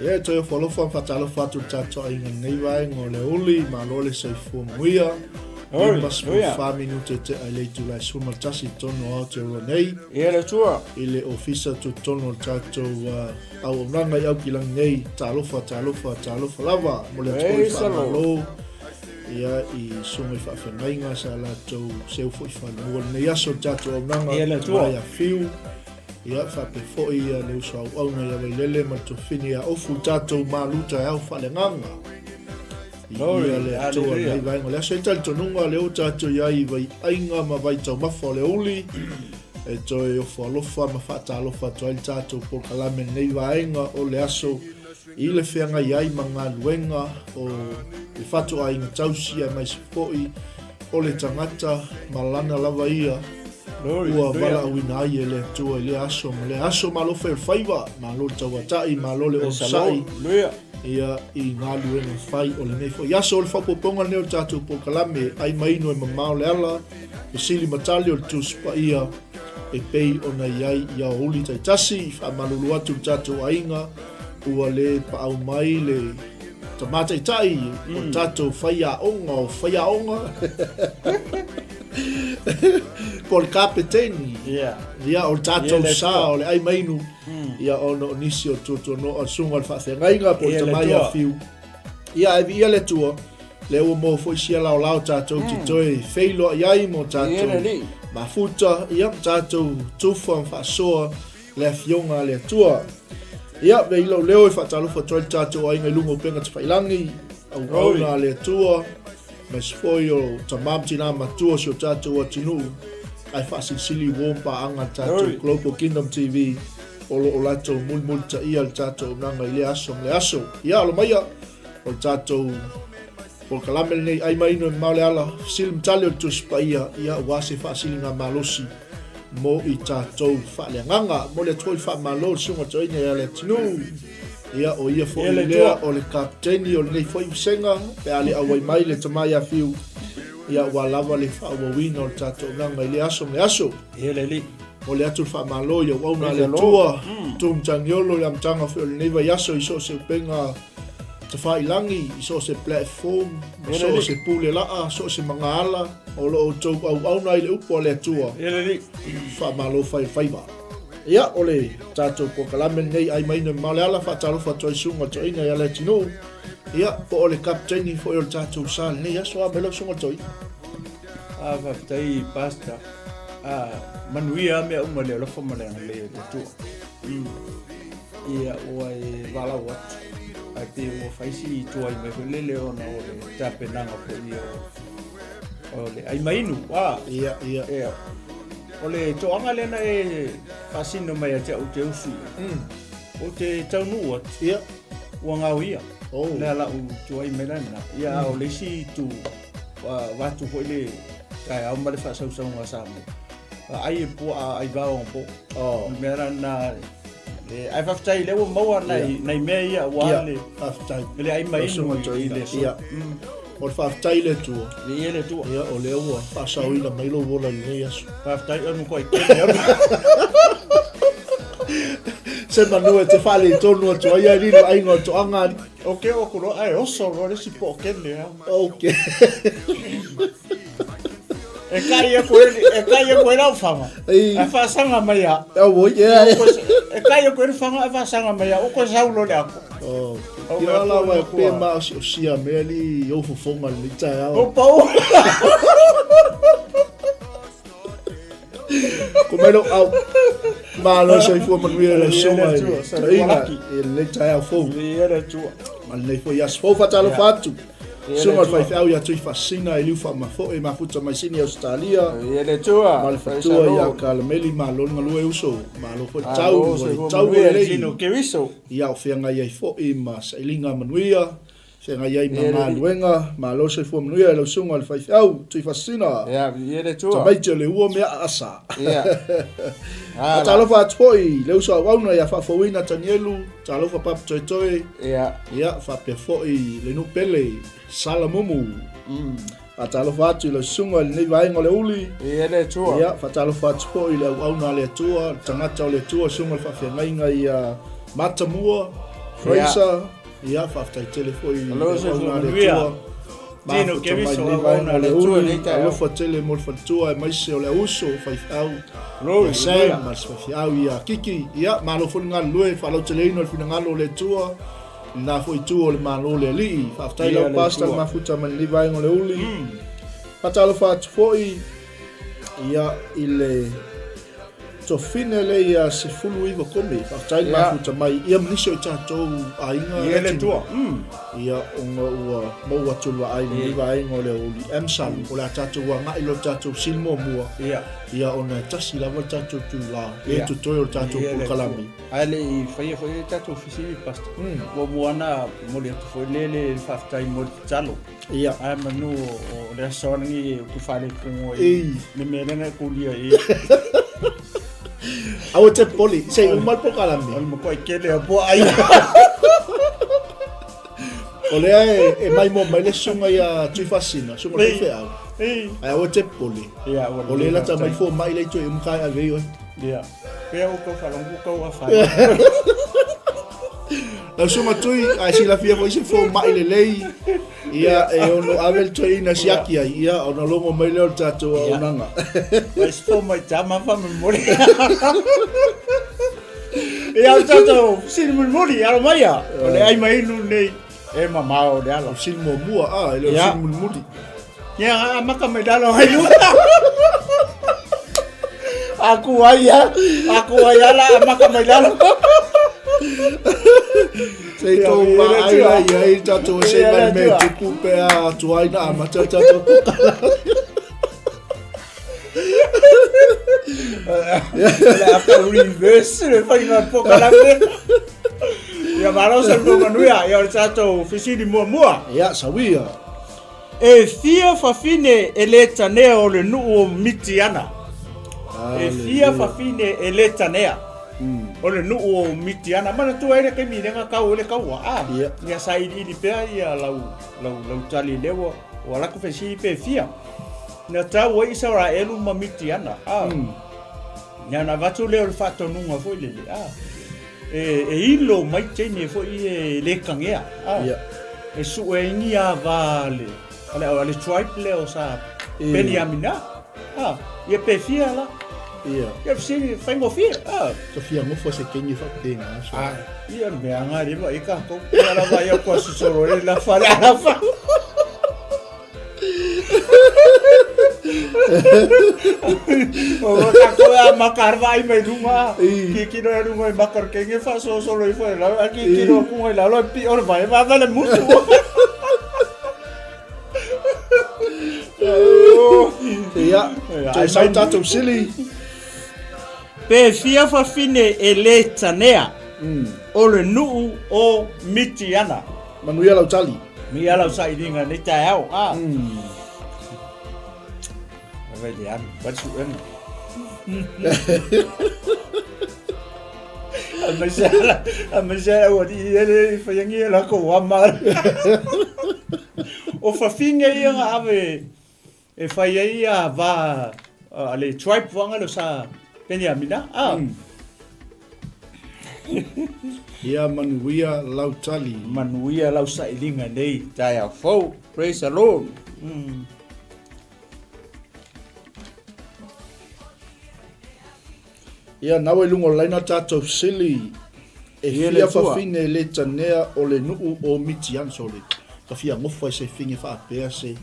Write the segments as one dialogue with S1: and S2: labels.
S1: Ia e toi whalofa whatalofa atu tato ai nei vai ngō le uli ma lole sei fua muia. I mas fu whaminu te ai leitu lai suma tasi tono au te ua nei.
S2: Ia le tua.
S1: I le ofisa tu tono tato au nanga i au kilang nei talofa lava. Mo le toi whamalo. Ia i sunga i whawhengainga sa la tau seu fo i whanua. Nei aso tato au nanga.
S2: Ia le tua.
S1: Ia fiu. Ia whape fo i le usa au au na ia wei lele ma to fini a ofu tato ma luta au whalenganga. Ia le atua nei vai ngole aso i tali tonunga le o tato ia i vai ainga ma vai tau mafa o le uli. E toi ofu alofa ma whata alofa toi le tato po kalame nei vai ainga o le aso. I le whianga iai ma ngā luenga o le whatu a inga tausia mai se foi o le tangata ma lana lava ia. Ua wala awina ai e le tua i le aso ma lo whai whaiva ma lo tauatai ma lo le o sai. Ia i ngā luenga whai o le nei fo. Ia so o le whapoponga neo tātou po kalame ai maino e mamao le ala e sili matali o le tuspa ia e pei o na iai ia o uli taitasi wha malulu atu tātou ainga ua le pa au mai le tamata i tai o tātou whaiaonga o whaiaonga po le kapeteni ia o tātou sa o le ai mainu ia ono nisi o tuto no o sunga le whawhengainga po le tamai a fiu ia e via le tua le ua mo fo isia lao lao tātou te toi feilo iai mo tātou mafuta ia tātou tufa whasoa le fionga le tua. Ia, me ilo leo e whatalofa toi tātou ai ngai lungo penga te whailangi, au rauna le tua, me sfoi o tamam tina matua si o tātou a tinu, ai whasinsili wompa anga tātou Global Kingdom TV, o lato multa ia le tātou nanga i le aso. Ia, alo maia, o tātou, o kalamele nei ai maino e maule ala, silim tali o tuspa ia wase whasili ngā malosi, mo i tātou whaaleanganga, mo le toi whamalo sunga toina ia le tinu. Ia o ia fo i lea o le kapteni o le nei fo i msenga, pe ale awai mai le tamai a fiu. Ia walawa le whaawawina o le tātou nanga i le aso.
S2: Ia le li.
S1: O le atu whamalo ia wauna le tua, tum tangiolo le amtanga fio le neiva yaso i so se upenga te whailangi, i so se platform, so se pule laa, so se mangaala, o lo o tau au auna i le upo le atua. Whamalo whaiva. Ia, o le tātou po kalame nei ai maina maule ala whatalofa toi sunga toi ina ia le tino. Ia, po o le kapteni fo i o le tātou sāle nei aso a melo sunga toi.
S2: Whaptai pasta. Manuia mea uma le alofa malanga le tatua. Ia, ua e wala watu. A te o whaisi i tua i me lele o na o le tapenanga po i o le ai mainu.
S1: Ia.
S2: O le toanga lena e whasino mai a te au te usu. O te taunu at.
S1: Ia.
S2: Ua ngau ia. Le ala u tua i melana. Ia o le si tu watu po le kai au male whasausau ngā sāmu. Ai e po a ai vau ang po. Melana ai whaftai lewa maua nei mea ia wale.
S1: Whaftai.
S2: Le ai mainu i le so.
S1: Ia. O le whaftai le tua.
S2: Le tua.
S1: Ia o le ua. Whasau ina mailo wola i nei aso.
S2: Whaftai anu koe kene anu.
S1: Se manua te whale i tonu atu ai rino aingo atu angari.
S2: Oke o kuro ai oso ro resi po kene.
S1: Oke.
S2: E kai koe rau whanga. E whasanga mai a. E kai koe whanga e whasanga mai a. O koe saulo le ako.
S1: Ia lawa e pe maa o sia mea li i ofu fonga li tai au.
S2: O pau.
S1: Ko mero au. Maa lo sa i fua manuia le songa e ina e le tai au fonga.
S2: Ia le tua.
S1: Ma le fo i asfo fatalo fatu. Sunga fai fau ia tui fasina e liu fa mafo e mafuta mai sini Australia.
S2: Ia le tua.
S1: Ma le fatua ia ka le meli ma lo ngalue uso. Ma lo fo tau
S2: e le jino ke wiso.
S1: Ia o whianga iai fo i ma sailinga manuia. Whianga iai ma ngā luenga. Ma lo se fo manuia e lo sunga le fai fau tui fasina.
S2: Ia le tua.
S1: Tamaite le ua mea asa.
S2: Ia.
S1: Talofa atpoi, le uso wauna ia whawhawina tanielu. Talofa papu toi toi. Ia, whapea fo i le nupele. Salamumu. Fatalofa atu i le sunga le nei vaenga le uli.
S2: Ia le tua.
S1: Ia, fatalofa atu po i le auna le tua, tangata o le tua, sunga le whawhengainga i Matamua, Fraser, ia whaftai telefoi.
S2: Alo se fuanuia. Tino ke viso ona le tua nei tai.
S1: Alo tele mo fatua mai se ole uso faifau.
S2: Lo
S1: sai mas faifau ia kiki ia malo funga lue falo teleino fina ngalo le tua. Na foi tu le malo le li whaftai lo pasta mafuta man li vai ngole uli. Patalo fat foi ia ile to fine le ia se fulu iwa komi whaftai mafuta mai ia mnisho tatou ainga
S2: ia le tua
S1: ia unga ua maua tulua ai li vai ngole uli emsal o le tatou wa ngai lo tatou silmo mua ia ona tasi lava tatou tula e tutoyo tatou kalami
S2: ale I fai tatou fisi pasta mo moana mo le foi le whaftai mo talo
S1: ia
S2: ai manu o le songi ku fale ko le melena ko lia
S1: Awa te poli, sei umal po kalami.
S2: Al mo ko ikele po ai.
S1: Ole e mai mo mai le sunga ia tui fasina, sunga le fea. Ai awa te poli.
S2: Ia
S1: ole la ta mai fo mai le tui umkai ave oi.
S2: Ia. Pe o ko falongu ko afa.
S1: La sunga tui ai si la fia mo se fo mai le lei. Ia e ono avel tui na siaki ai ia ono longo mai le tato onanga.
S2: Mas fo mai tama fa memori. Ia tato sin memori aro mai ya. Ole ai mai nu nei e mama o de ala
S1: sin mo mua ele sin memori.
S2: Ya maka mai dalo ai lu. Aku ai la maka mai dalo.
S1: Sei to ai tato se mai me tu pe a tu ai na ma tato kala.
S2: Apa reverse le fai na poka la. Ya maro se no manuia ya tato fisi di mua.
S1: Ya sawia.
S2: E fia fa fine eleta ne o le nu mitiana. E fia fa fine eleta ne. Ole nu o mitiana mana tu ai ke mi nga ka ole ka wa ya sai di pe ya lau tali lewo wala ko fesi pe fia na ta wo Israel ma mitiana ya na vatu le o fatto nu fo le e ilo mai tene fo le kangea e su e nia vale ale tribe le o sa Benjamina ye pe fia la ia fisi fai mo fia
S1: Sofia mo fo se kenyi fa tenga
S2: ia me anga ri va ika ko ala va ia ko su solo la fa la fa o ka ko a makar vai me dunga ki no era un makar que nge fa solo i fa la ki no ku la lo pi or vai va le musu
S1: ia sai tatou sili
S2: pe fia fa fine ele tanea o le nuu o mitiana
S1: manuia lau tali
S2: mi ala sai dinga ni tai au vai dia vai su en amazela o di ele fa yangi la ko wa mal o fa finga ia ave e fa ia va ale tribe vanga lo sa Benjamina
S1: ia manuia lau tali
S2: manuia lau sa ilinga nei tai a fo praise the Lord
S1: ia nawe lungo laina tatou sili e fia fa fine le tanea o le nuu o mitian sole ka fia ngofa se finge fa apea se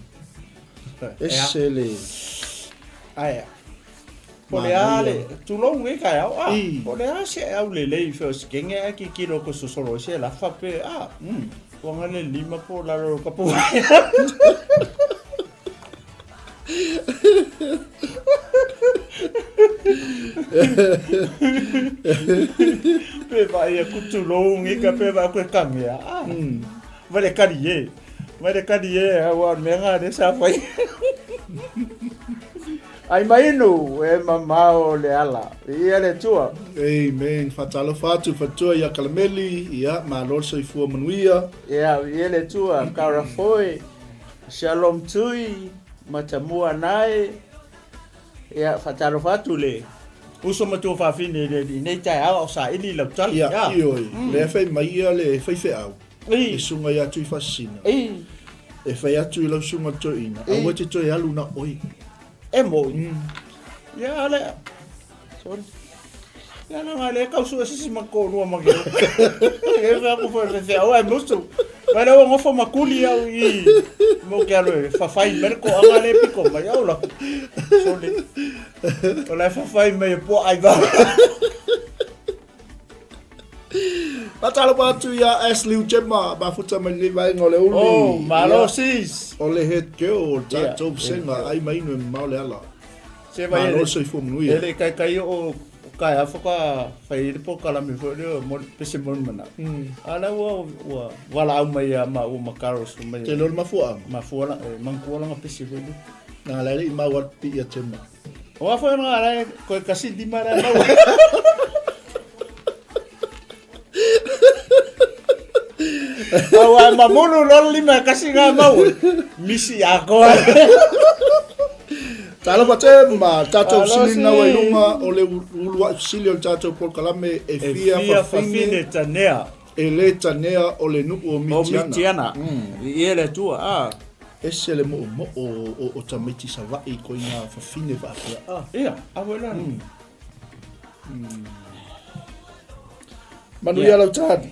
S1: ese le
S2: aya Pole ale tu long we ka au pole a se au le le first kenge a ki kilo ko so solo se la fa pe ko ngale lima po la ro ka po pe vai ku tu long e ka pe va ko kamia vale kadie wa menga de sa fai ai mai no e mamao le ala ia le tua
S1: amen fatalo fatu fatua ia kalameli ia malor so fu manuia
S2: ia le tua kara foi shalom tui matamua nai ia fatalo fatu le Uso matu fa fine nei tai ao sa ili la tali.
S1: Ia, ioi. Le fai mai ia le fai fe au. E sunga ia tui fasina. E fai atu i lau sunga toina. Aua te toi alu na oi.
S2: E mo. Ia le. Sorry. Ia na le kausu sisi mako no magi. E fa ko fa au ai musto. Vai o ngofo makuli au I mo ke alo fa fai merko anga le piko mai au la. Sorry. Ola fa fai mai po ai va.
S1: Patalo patu ya Ashley Uchema ba futa mai le vai ngole uli.
S2: Oh, malo sis.
S1: Ole head girl ta job senga ai mai no maule ala.
S2: Se vai
S1: malo so fo mui.
S2: Ele kai o kai afoka fai po kala me fo mo pese mon mana. Ala wa wala au mai ma o makaros mai.
S1: Te lol mafua.
S2: Mafua mangkuala nga pese fo.
S1: Na la i ma wat pi ya tema.
S2: O fa nga ala ko kasi di mara ma. Awa mamunu lol lima kasi nga mau. Misi ako.
S1: Tala patema tato silina wa lunga ole ulwa silio tato por kalame e fia fa fine
S2: tanea.
S1: E le tanea ole nu o mitiana.
S2: Ele tua
S1: Ese le mo o tamiti sava I ko ina fa fine va.
S2: Ia, awela.
S1: Manu ya lau tadi.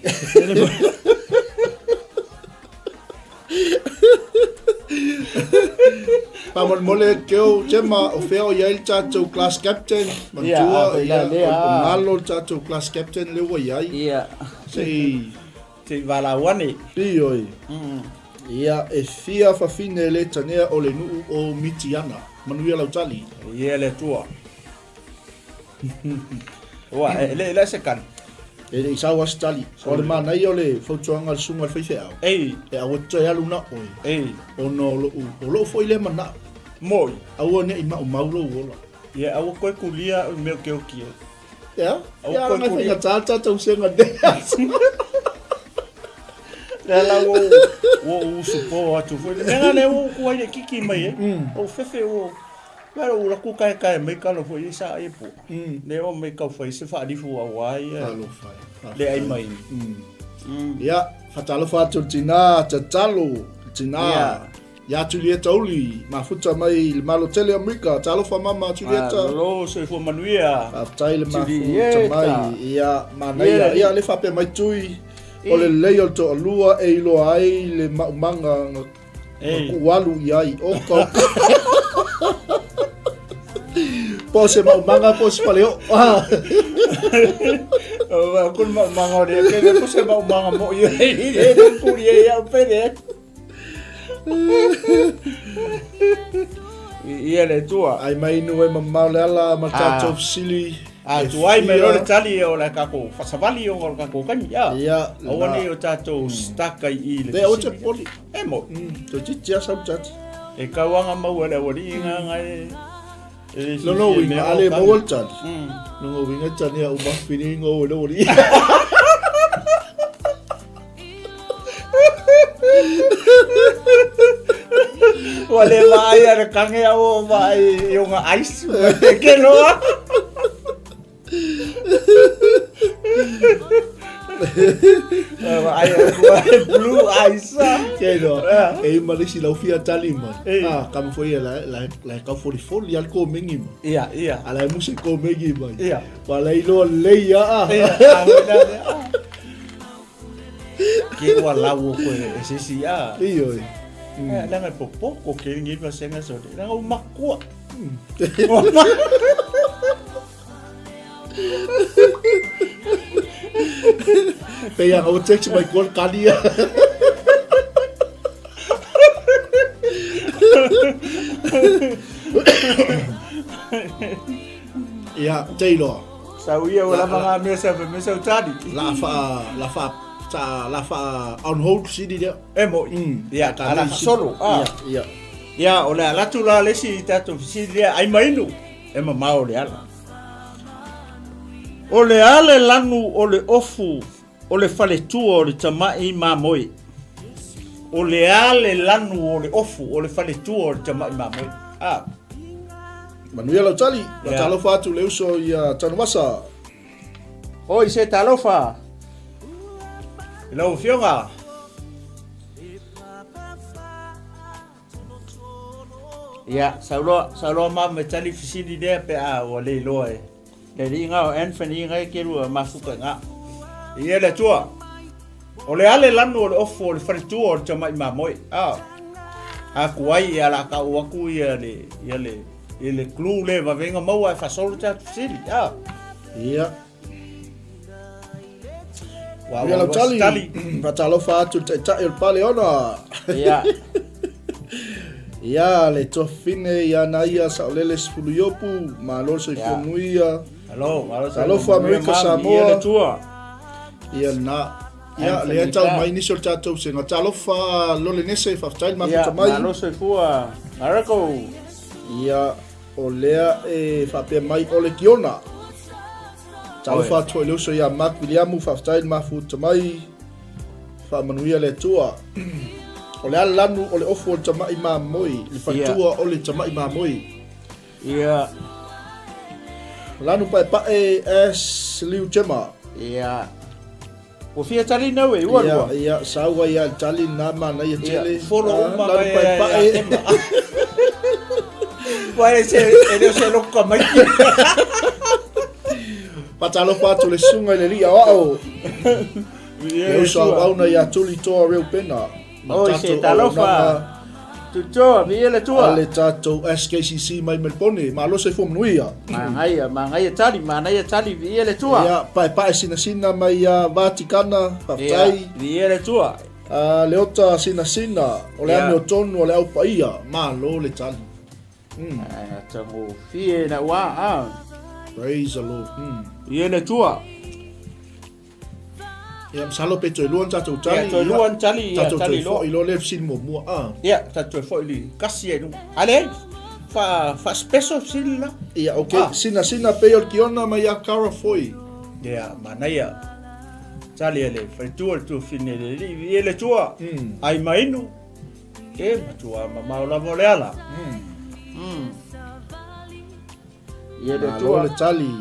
S1: Pamon mole keo tema o feo ya il chacho class captain mantua ya ngalo chacho class captain le wo ya
S2: ia
S1: sei
S2: vala wani
S1: ioi ia e fia fa fine le tanea o le nu o mitiana manu ya lau tali
S2: ia le tua wa le se kan
S1: e isa was tali o le mana I ole fotuanga al sunga feife au
S2: e
S1: awo tsa luna oi ono lo foi le mana
S2: moi
S1: awo ne ima o maulo wola
S2: ia awo ko kulia me ke o ki
S1: ya awo ko kulia tata tau senga de
S2: la wo supo atu foi nenga le wo ko ai kiki mai o fefe o Pero ula ku kai mai kalo fo isa ai po. Ne o mai ka foi se fa di fu awai.
S1: Kalo fai.
S2: Le ai mai.
S1: Ya, fatalo fa tina tatalo tina. Ya Julieta Oli, ma futa mai il malo tele America, talo fa mama Julieta.
S2: Lo so fo manuia.
S1: Taile ma futa mai ya manai ya le fa pe mai tui. O le leo to lua e lo ai le manga ku walu yai o ko. Pose manga pose paleo.
S2: Kun manga dia ke pose manga mo ye ku ye ya pede. Ia le tua.
S1: Ai mai no e mamau le ala ma tato sili.
S2: Tu ai me lo tali o la kako fasavali o la kako kan ya.
S1: Ia.
S2: O ne o tato staka I le.
S1: Te o te poli.
S2: E mo.
S1: To chicha sa chat.
S2: E kawanga mau le wori ngai.
S1: No winga ale mo chat. No winga chat ya o ma fini ngo lo wori.
S2: Wale vai ar kange o vai yo nga ice ke no ai blue ice
S1: ke no e malisi la fia talima kam foi la ka foi foli al ko mengi
S2: ia
S1: ala music ko mengi mai
S2: ia
S1: wala ilo leia
S2: ke wala wo ko ese si
S1: iyo
S2: Nanga popo ko ke ngi va senga so de nanga makua
S1: pe ya o text mai gol kalia ya Taylor
S2: sauia wala mga mesa tadi
S1: la fa on hold sidi dia
S2: mo ya ala solo ya ola la tu la lesi tato sidi ai mainu ma mau le ala ole ale lanu ole ofu ole fale tu ole tamai mamoi ole ale lanu ole ofu ole fale tu ole tamai mamoi
S1: Manuia lau tali, talo fatu le uso ia tanu masa.
S2: Oi se talofa. Lau fionga. Ya, saulo ma me tali fisidi de pe a o le loe. Le ringa o Anthony ngai ke ru mafuka nga. Ia le tua. O le ale lanu o le ofo le faritu o tama ima moi. A kuai ala ka waku ia le clue le va venga mau a fa solo ta fisidi.
S1: Ia. Wow, ia lau tali. Patalo fatu te il pale ona.
S2: Ia.
S1: Ia le tofine ia na ia sa lele sfulu yopu ma lo se fonuia. Alo fa America Samoa.
S2: Ia le tua.
S1: Ia na. Ia le tau mai ni sol tatou se na talo fa lo le nese fa style ma futa mai.
S2: Ia lo se fua. Marako.
S1: Ia o lea fa pe mai o le kiona. Talo fa to le so ia Mark William fa style ma futa mai. Fa manuia le tua. O le alanu o le ofo o tamai ma moi, le fatua o le tamai ma moi.
S2: Ia.
S1: Lanu pae es liu chema.
S2: Ia. O fia tali na we, ua ua.
S1: Ia, saua ia tali na mana ia tele.
S2: Folo uma
S1: lanu pae.
S2: Wai se loka mai.
S1: Patalo fatu le sunga le ria o. Le uso au na ia tuli toa reo pena.
S2: Oi se talofa. Tuto, via le tua.
S1: Ale tato SKCC mai Melbourne, ma lo se fo mnuia.
S2: Mangaia tali via le tua.
S1: Ia, pae sina mai Vaticana, papai.
S2: Via le tua.
S1: Le ota sina, o le ame o tonu o le au paia, ma lo le tali.
S2: Tango fie na wa.
S1: Praise the Lord.
S2: Via le tua.
S1: Ia msalo pe toi luan tatou tali.
S2: Ia toi luan tali, ia tali lo.
S1: Ilo le sin mua.
S2: Ia, tatou fo ili kasi e nu. Ale, fa special sin la.
S1: Ia, okay. Sina pe o kiona mai a kara foi.
S2: Ia, manaya. Tali ele, fa tu fine le li ele tua. Ai mainu. E matua mama o la voleala. Ia le tua.
S1: Le tali.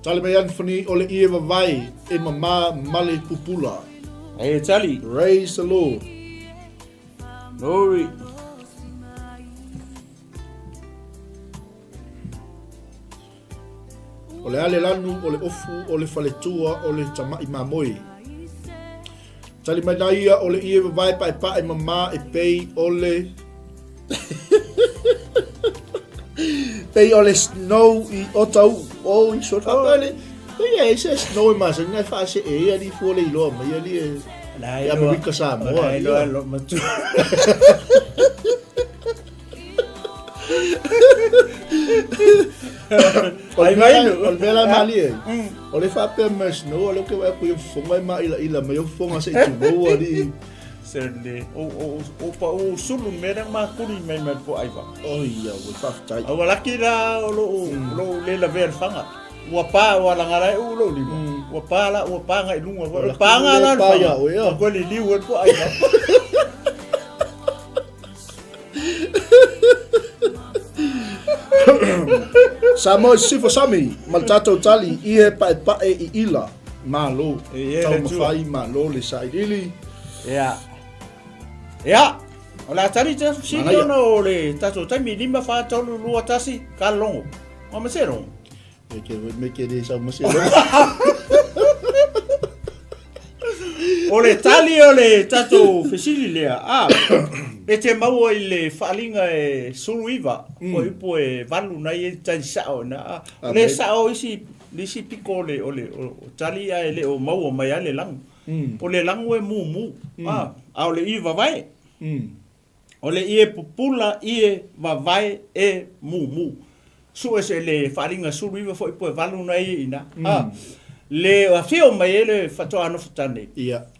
S1: Tali mai Anthony o le ie vai e mama male pupula.
S2: E tali.
S1: Praise the Lord.
S2: Glory.
S1: O le ale lanu, o le ofu, o le faletua, o le tamai mamoi. Tali mai na ia o le ie vai pa e mama e pei o le... Pei o le snow I o tau o I sort hapale. Ia e se snow e masa ngai fa se e ia li fu le ilo ma ia li e ia America Samoa.
S2: Lo matu. Ai mai no.
S1: O vela mali e. O le fa pe ma snow o le ke wa ku yo fonga ma ila ma yo fonga se tu bo ali.
S2: Serne o sulu mera ma kuri mai mai po aiva.
S1: Oh ia, we faftai.
S2: Awa laki la lo le la ver fanga. Ua pa wa la ngara u lo lima. Ua pa ngai lunga. Ua pa ngara
S1: pa ya o ia.
S2: Ko li liu po aiva.
S1: Samo sifo sami, maltato tali ie pa I ila. Malo. Tau mawhai malo le saidili.
S2: Ia. Ia, o la tari te sini ono o le tato taimi lima wha tolu lua tasi ka longo. O masero.
S1: Me ke de sa masero.
S2: O le tali o le tato fesili lea. E te mau I le whaalinga e suruiva. O ipo e valu nai e tani sao na. Le sao isi piko o le tali a ele o mau o mai ale langu. O le langu e mu. A o le iwa vai. O le ie pupula ie wawai e mu. Su e se le wharinga suru iwa fo ipo e walu na ie ina. Le whio mai e le whatoa ano whatane.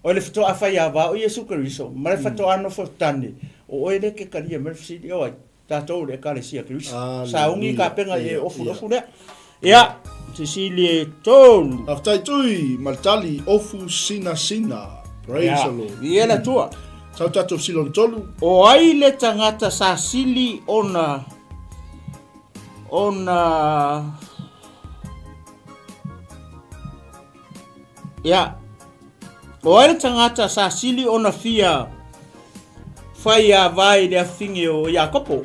S2: O le whatoa awhai awa o Iesu Keriso. Ma le whatoa ano whatane. O oe le ke karia merfisidi o ai. Tātou le kare sia Keriso. Sa ungi ka penga e ofu lea. Ia, Cecilia tolu.
S1: Aftai tui, maltali ofu sina. Praise the Lord.
S2: Ia la tua.
S1: Sau tatou silon tolu.
S2: O ai le tangata sa sili ona ya o ai le tangata sa sili ona fia fai a vai le fingi o Iakopo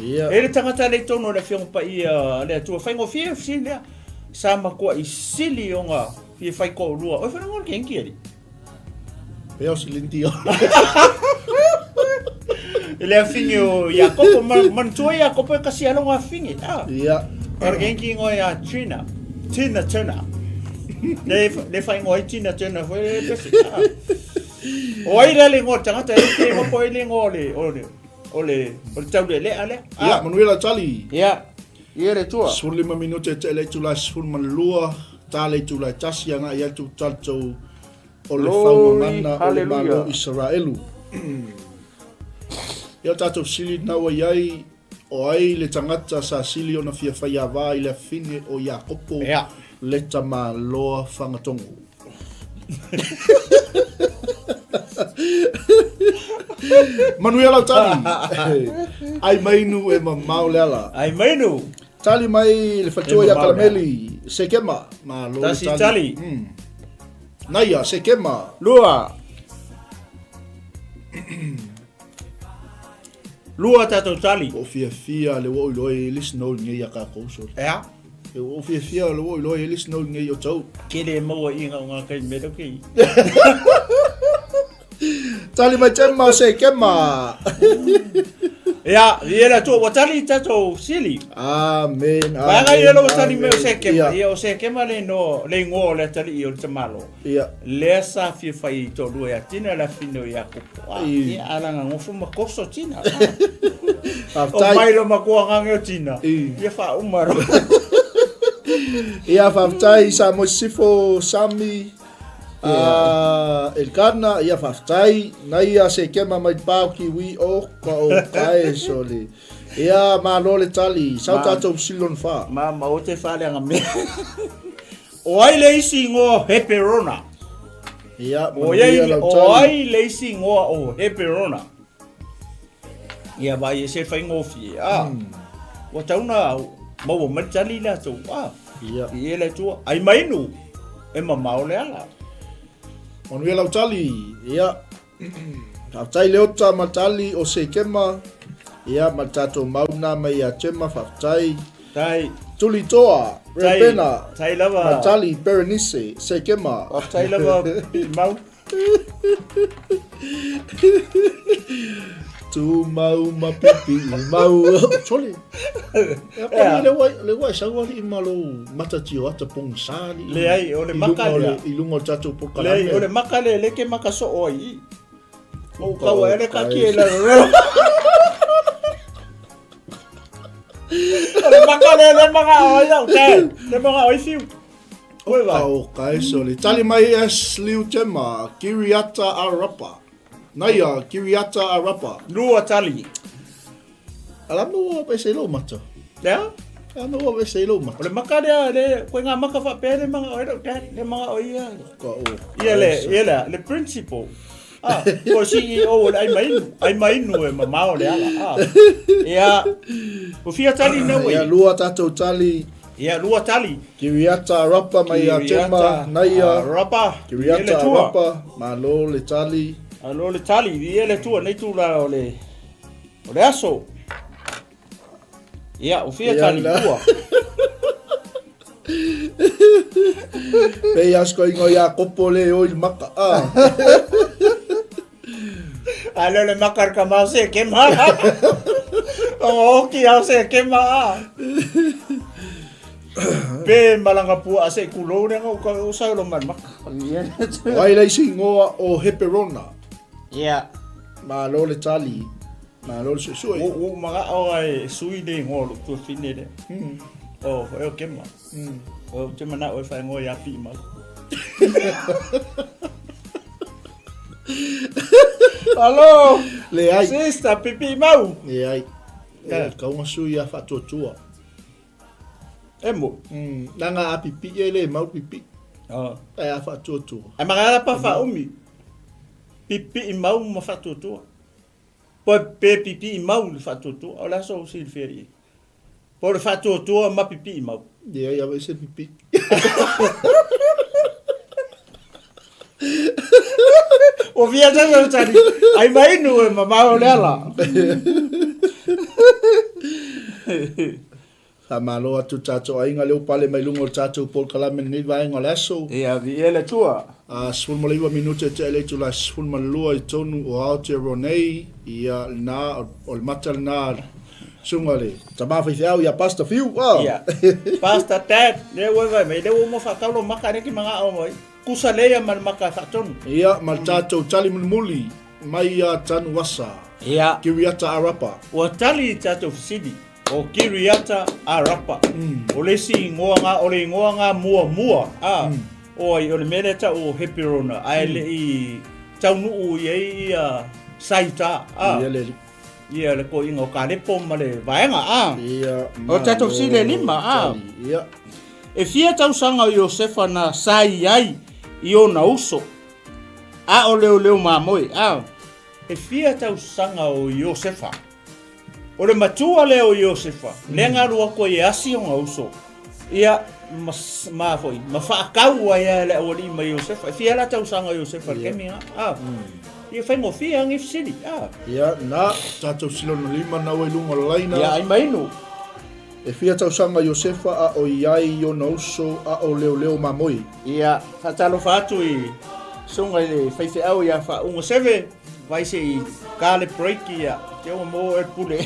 S1: Ia.
S2: ele tangata le tono le fiong pa ia le tua fai ngo fia sili sama ko i sili onga fia fai ko rua o fa ngol kenki ali
S1: Peo silintio.
S2: ele fingi o Iakopo man tua Iakopo kasi alonga fingi
S1: Ia.
S2: Kenki ngo ya Tina Turner le fai ngo Tina Turner foi pesi Oi le ngo tangata e mo ko le ngo ole tau le ale
S1: Ia, Manuela Tali.
S2: ia le tua
S1: 15 minute te le tula sfulman lua tale tula tasianga ia tu tatou o le whaumangana o le malo Israelu. Ia tatou sili naua iai o ai le tangata sa sili o na fia whaiawa i le fine o Iakopo
S2: ia
S1: le tama loa whangatongo. Manuela Tali. Ai mainu e mamau leala.
S2: ai mainu
S1: Tali mai le fatua ia kalameli sekema ma lo
S2: Tasi tali.
S1: Naia sekema
S2: lua tatou tali
S1: o fia le wo loi lisno ngi ya ka koso.
S2: ia
S1: E o fia le wo loi lisno ngi yo tau.
S2: kele mo inga nga kai medo ki
S1: Tali mai tema sekema.
S2: ia ia tu wa tali tatou sili
S1: Amen.
S2: ba ga ia lo tali me
S1: amen.
S2: se ke
S1: Ia,
S2: ia o se ke le no le ngo le tali o te malo
S1: Ia.
S2: le sa fi fai to lu ya tina la fino ya ko ia ala nga ngo fu ma koso tina o
S1: Aftai.
S2: mai lo ma ko nga ngo tina
S1: I.
S2: ia fa umaro
S1: Ia faftai sa mo sifo sami. Elkana ia faftai na ia sekema mai pau ki wi o ka o kae soli. Ia malo le tali sau tatou silon fa.
S2: ma o te fa le nga me o ai le isi ngo heperona
S1: Ia
S2: o ai le isi ngo o heperona ia vai se fa ngo fi o tauna mo mo tali la to
S1: Ia.
S2: ia le tu ai mainu e ma le ala
S1: Manuela Tali. Ia. Faftai le ota matali o sekema. Ia matato mauna mai a tema faftai.
S2: tai
S1: Tuli toa. Rebena.
S2: tai lava
S1: Matali Berenice sekema.
S2: of tai lava mau
S1: Tu mau mapipi mau soli. Ya le wai sa wali malo matatio ata pong sali.
S2: le ai o le makale
S1: Ilungo tatu poka.
S2: le o le makale le ke makaso o ai o ka wa le ka ki le le makale le maka o ya ke le maka o fiu oi va
S1: O kai soli. Tali mai es liu tema Kiriata Arapa. Naia Kiriata Arapa.
S2: lua tali
S1: Alamu pe se lo mata.
S2: ya
S1: Alamu pe se lo mata.
S2: o le makale le ko nga maka fa pe le maka o le maka o ia
S1: Ka o.
S2: ia le principal ko CEO ai mainu e mamao le ala ia o fia tali na
S1: Ia
S2: we
S1: lua tatou tali.
S2: ia lua tali
S1: Kiriata Arapa mai a tema. Naia
S2: rapa
S1: Kiriata Arapa. Malo le tali.
S2: alo le tali ia le tua nei tu la o le aso ia o fia
S1: Ia
S2: tali
S1: la.
S2: tua
S1: Pei asko ingo ia kopo le oi maka.
S2: alo le makar ka mase ke ma o ki ase ke ma pe malanga pu ase kulo ne ko sa lo man mak
S1: Wai lei singoa o Heperona.
S2: ia
S1: Ma lo le tali. Ma lo se sui.
S2: o maga o ai sui de ngolo tu fine de o o ke ma o te mana o fa ngo ya pi ma Alô,
S1: Le ai.
S2: sister pipi mau
S1: Le ai. Ka unga sui a fatua tua.
S2: emo
S1: Nanga a pipi e le mau pipi.
S2: ah
S1: E a fatua tua.
S2: ai magara pa fa umi pipi I mau ma whatutua. Po pe pipi I mau le whatutua. O la so si le I. Po le whatutua ma pipi I mau.
S1: Ia vai se pipi.
S2: O via tanga tani. Ai mai nu e mamao le ala.
S1: Sa malo atu tato ainga leo pale mai lungo tato Paul Kalame ngai vai ngol aso.
S2: Ia vi ele tua.
S1: Sful mo liwa minute te ele tu la sful mo lua I tonu o ao te ronei ia na o le matal na sungale. Tama fai fiau ia pasta fiu.
S2: Ia. Pasta tat. Le wai mai le mo fa kaulo maka ne ki manga o mai. Kusa leia man maka fatonu.
S1: Ia mal tato tali muli mai ia tanu wasa.
S2: Ia.
S1: Kiriata arapa.
S2: O tali tato fisidi. O Kiriata Arapa. O le si ngoanga o le ngoanga mua. O ai o le mereta o Hepirona. Ai le I taunu u ye saita. Ia le ko ingo karepo ma le vaenga.
S1: Ia.
S2: O tato fisidi lima.
S1: Ia.
S2: E fia tau sanga o Iosefa na sai ai I o na uso. O leo mamoi. E fia tau sanga o Iosefa. O le matua leo Iosefa, lenga rua ko I asi o ngauso. Ia ma foi, ma whaakau ai le o li ma Iosefa. Fia la tau sanga Iosefa keminga. Ia fai mo fia ngi fisiri.
S1: Ia na tatou silona lima na wai lunga laina.
S2: Ia ai mainu.
S1: E fia tau sanga Iosefa o iai o nauso o leo mamoi.
S2: Ia fatalo fatu I sunga le fai au ia fa ungo seve vai se I kale break ia. Te o mo e pule.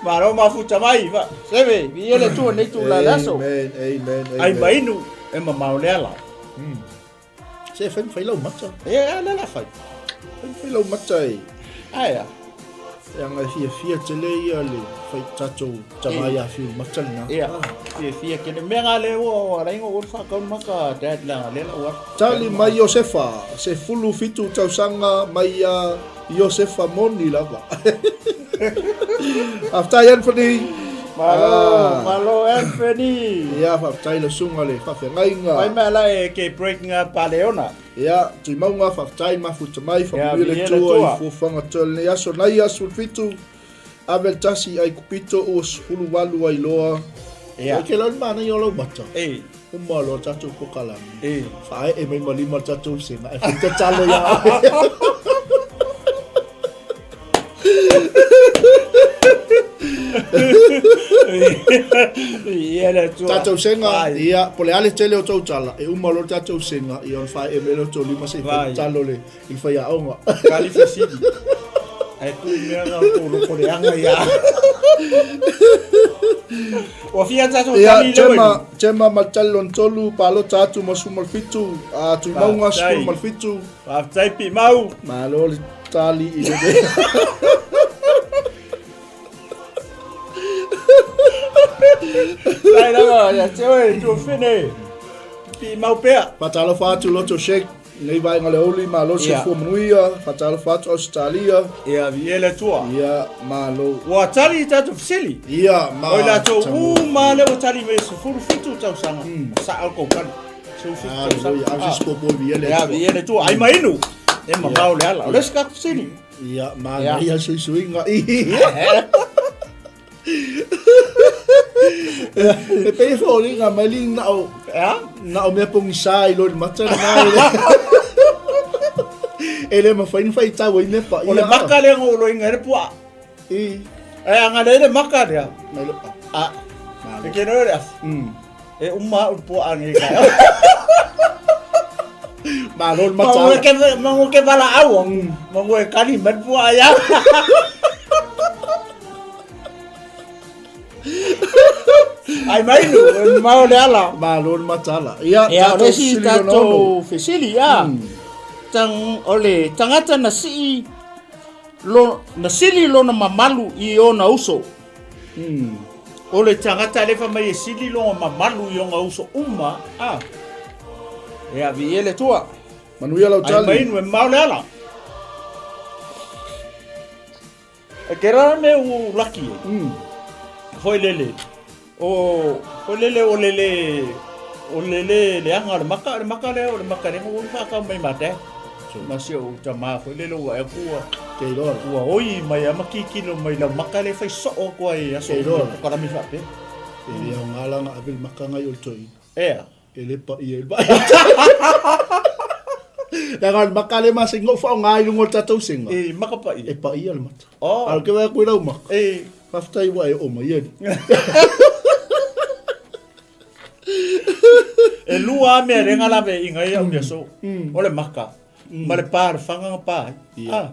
S2: Maro ma futa mai va. Seve, vi ele tu nei tu la laso.
S1: Amen.
S2: Ai mainu e ma maulela.
S1: Se fai lau mata.
S2: La fai.
S1: Fai lau mata e.
S2: Aia.
S1: Yang fia tele ia le fai tatou tamai a fiu mata na.
S2: Ia. Fia ke ne menga le o raingo o fa ka maka dad la le o.
S1: Tali mai Iosefa, se fulu fitu tau sanga mai Iosefa moni lava. After yan fani.
S2: Malo Anthony.
S1: Ia fa tai le sunga le fa ngai nga.
S2: Ai mala e ke breaking up Paleona.
S1: Ia tu mau nga fa tai ma fu mai fa le tu I fu fanga tol ne aso nai aso fitu. Avel tasi ai kupito o fulu walu ai loa.
S2: Ia.
S1: Ke lan mana yo lo bata.
S2: Uma
S1: lo tatu ko kala. Fa e mai mali ma tatu sina. E fu talo ya. Tatou senga ia pole ale tele o tau tala e uma lo tatou senga I on fa e melo to lima se talo le I fa ia onga
S2: kali fisidi ai tu mea ko ko le anga ia o fia tatou tali le
S1: tema matalon tolu palo tatu masumal fitu a tu maunga school mal fitu
S2: pa tai pi mau
S1: malo tali I le
S2: Lai la ya tue tu fine. Pi mau pea.
S1: Patalo fatu loto shake. Nei vai ngale oli ma lo se fu muia, patalo fatu Australia.
S2: Ia viele tua.
S1: Ia malo.
S2: Wa tali tatu fisili.
S1: Ia ma.
S2: Oila to ma le tali me se fu fitu tau sanga. Sa alko kan. Se fu tau sanga.
S1: Ia sco bo viele.
S2: Ia viele tua. Ai mainu. E ma mau le ala. Le ska fisili.
S1: Ia ma ia suinga. E pe fo ringa mali na o me pong sai lo mata na ele ma fai ta wo me pa
S2: o le maka le ngo lo inga re pua anga le maka le e ke no re e umma o pua ange ka
S1: ma lo mata
S2: mo ke bala au mo e kali met pua ya ai mainu mau le ala
S1: malon matala ia
S2: tato si tato fisili ya tang ole tangata na si lo na sili lo na mamalu I ona uso ole tangata le fa mai sili lo mamalu I ona uso uma ya viele tua
S1: manuia lo tali
S2: ai mainu mau le ala e kera me u lucky foi lele o lele o le anga le maka le ngol fa ka mai mate masio o tama ko le lo e ku
S1: ke ro
S2: ua oi mai ama kikilo mai la maka le fai so o ko ai aso ko ra mi fa pe
S1: e ia ngala nga abil maka ngai o toi
S2: ea
S1: ele pa ia ba Jangan makale masing fa ngai lu ngol tatou singa
S2: e maka pa
S1: e pa ia le mata
S2: oh
S1: al ke va ku lau mak
S2: e
S1: faftai wa e o mai ia
S2: e lua me renga la ve inga ia u so ole maka male par fanga pa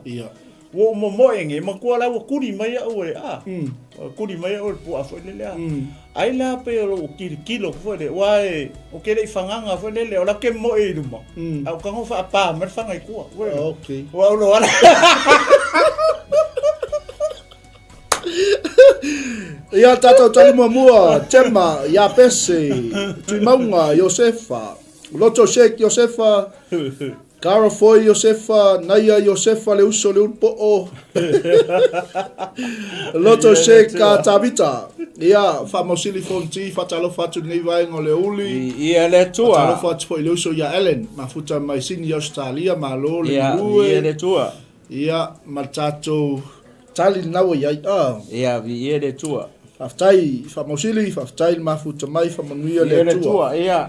S1: ia
S2: wo mo enge ma ko la wo kuri mai o e kuri mai o pu a foi le ai la pe o kilo foi le wai o ke le fanga foi le o la ke mo e duma au ka ngo fa pa mer fanga i ku
S1: okay
S2: wa lo ala
S1: ia tatou tali mua tema ia pese tui maunga Josefa loto shek Josefa Cara foi Josefa Naya Josefa le uso le po loto shek Tabita ia famosili fonti fatalo fatu nei vai ngole uli
S2: ia le tua
S1: fatalo fatu foi le uso ia Ellen mafuta mai sini Australia malo le
S2: ia le tua
S1: ia matato tali nawa ia
S2: ia ia le tua
S1: Faftai, famosili, faftai mafuta mai famanuia le tua.
S2: Ia.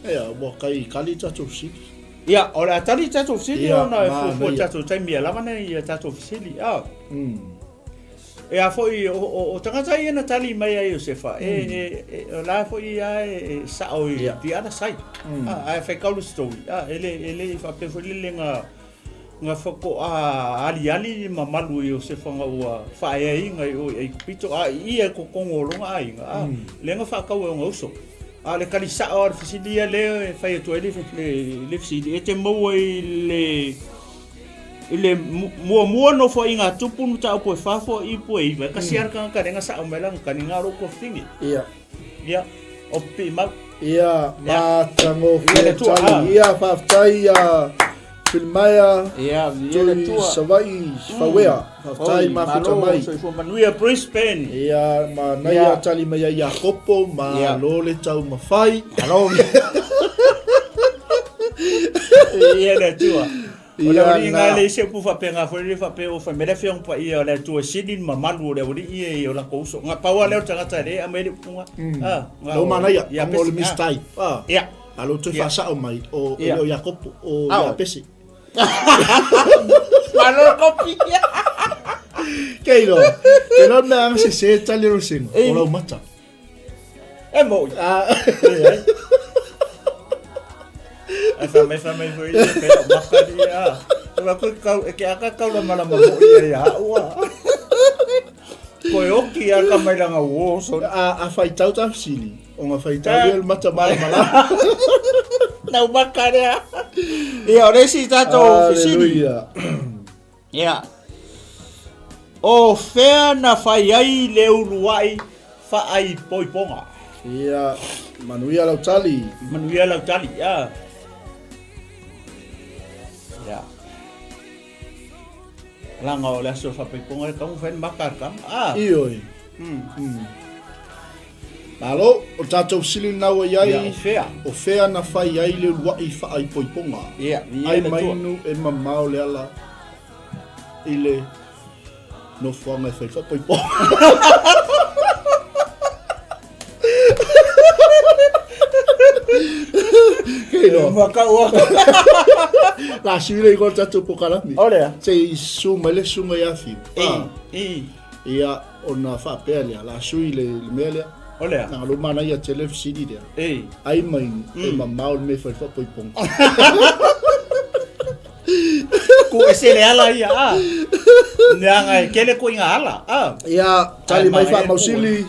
S1: Ia, mo kai kali tatu sili.
S2: Ia, ora tali tatu sili ona fo tatu taimi ala mana ia tatu sili. Ia foi o tangata ia na tali mai ai Josefa. La foi ia sa o di ana sai. Ai fa kaulu story. Ele fa pe foi nga foko ali mamalu yo se fanga ua fa ai nga o ai pito ia ko kongolo nga ai nga le nga fa ka o ngoso le kalisa or fisilia le fa to le fisili e te mo le mo no fo inga tupu ta ko fa fo i po i ka siar ka nga sa o melang ka nga ro ko fingi ia o pi ma
S1: ia ma tango ia fa tai Filmaya, Joy Savai, Fawea, Faftai mafuta mai.
S2: So manuia Brisbane.
S1: Ia ma naya tali maya Jacopo, ma lole tau mafai.
S2: Alo. Ia le tua. Ola ringa le se pu fa penga foi le fa pe o fa mele fe un pa ia le tua sidin ma malu le ori ia la couso. Nga paua le tanga tare a mele punga.
S1: Lo manaya, ya mo le mistai.
S2: Ia.
S1: Alo tu fa sa o mai o Jacopo o ya pesi.
S2: Malo kopi.
S1: Keilo. Que no me hagas ese tali rusin. Ola mata.
S2: Mo. Esa mesa me foi pero makaria. Tua ko ke aka ka la mala mo ia ua. Ko oki aka mai langa wo so
S1: a faitau ta sili. O nga faitau el mata mala.
S2: Na makaria. Ia ore si tato fisili. Ia. O fea na fai ai le uruai fa ai poiponga.
S1: Ia manuia lautali.
S2: Ia. Ya. Langa o le aso fa poiponga ka un fen makar kam.
S1: Ioi. Malo, o tatou sili naua iai, o fea na fai ai le uruai fa ai poiponga. Ai mainu e mamau le ala i le no whanga e fai fa poiponga. Kei no. La sile i kol tatou pokalami.
S2: Olea.
S1: Se i sunga le sunga i afiu. Ia o na fa pea lea, la sui le mea lea.
S2: Olea.
S1: Nang lumana ia televisi dia. Ai main e mamau me fai fa poiponga.
S2: Ko ese le ala ia Nanga kele ko inga ala
S1: ia tali mai fa mausili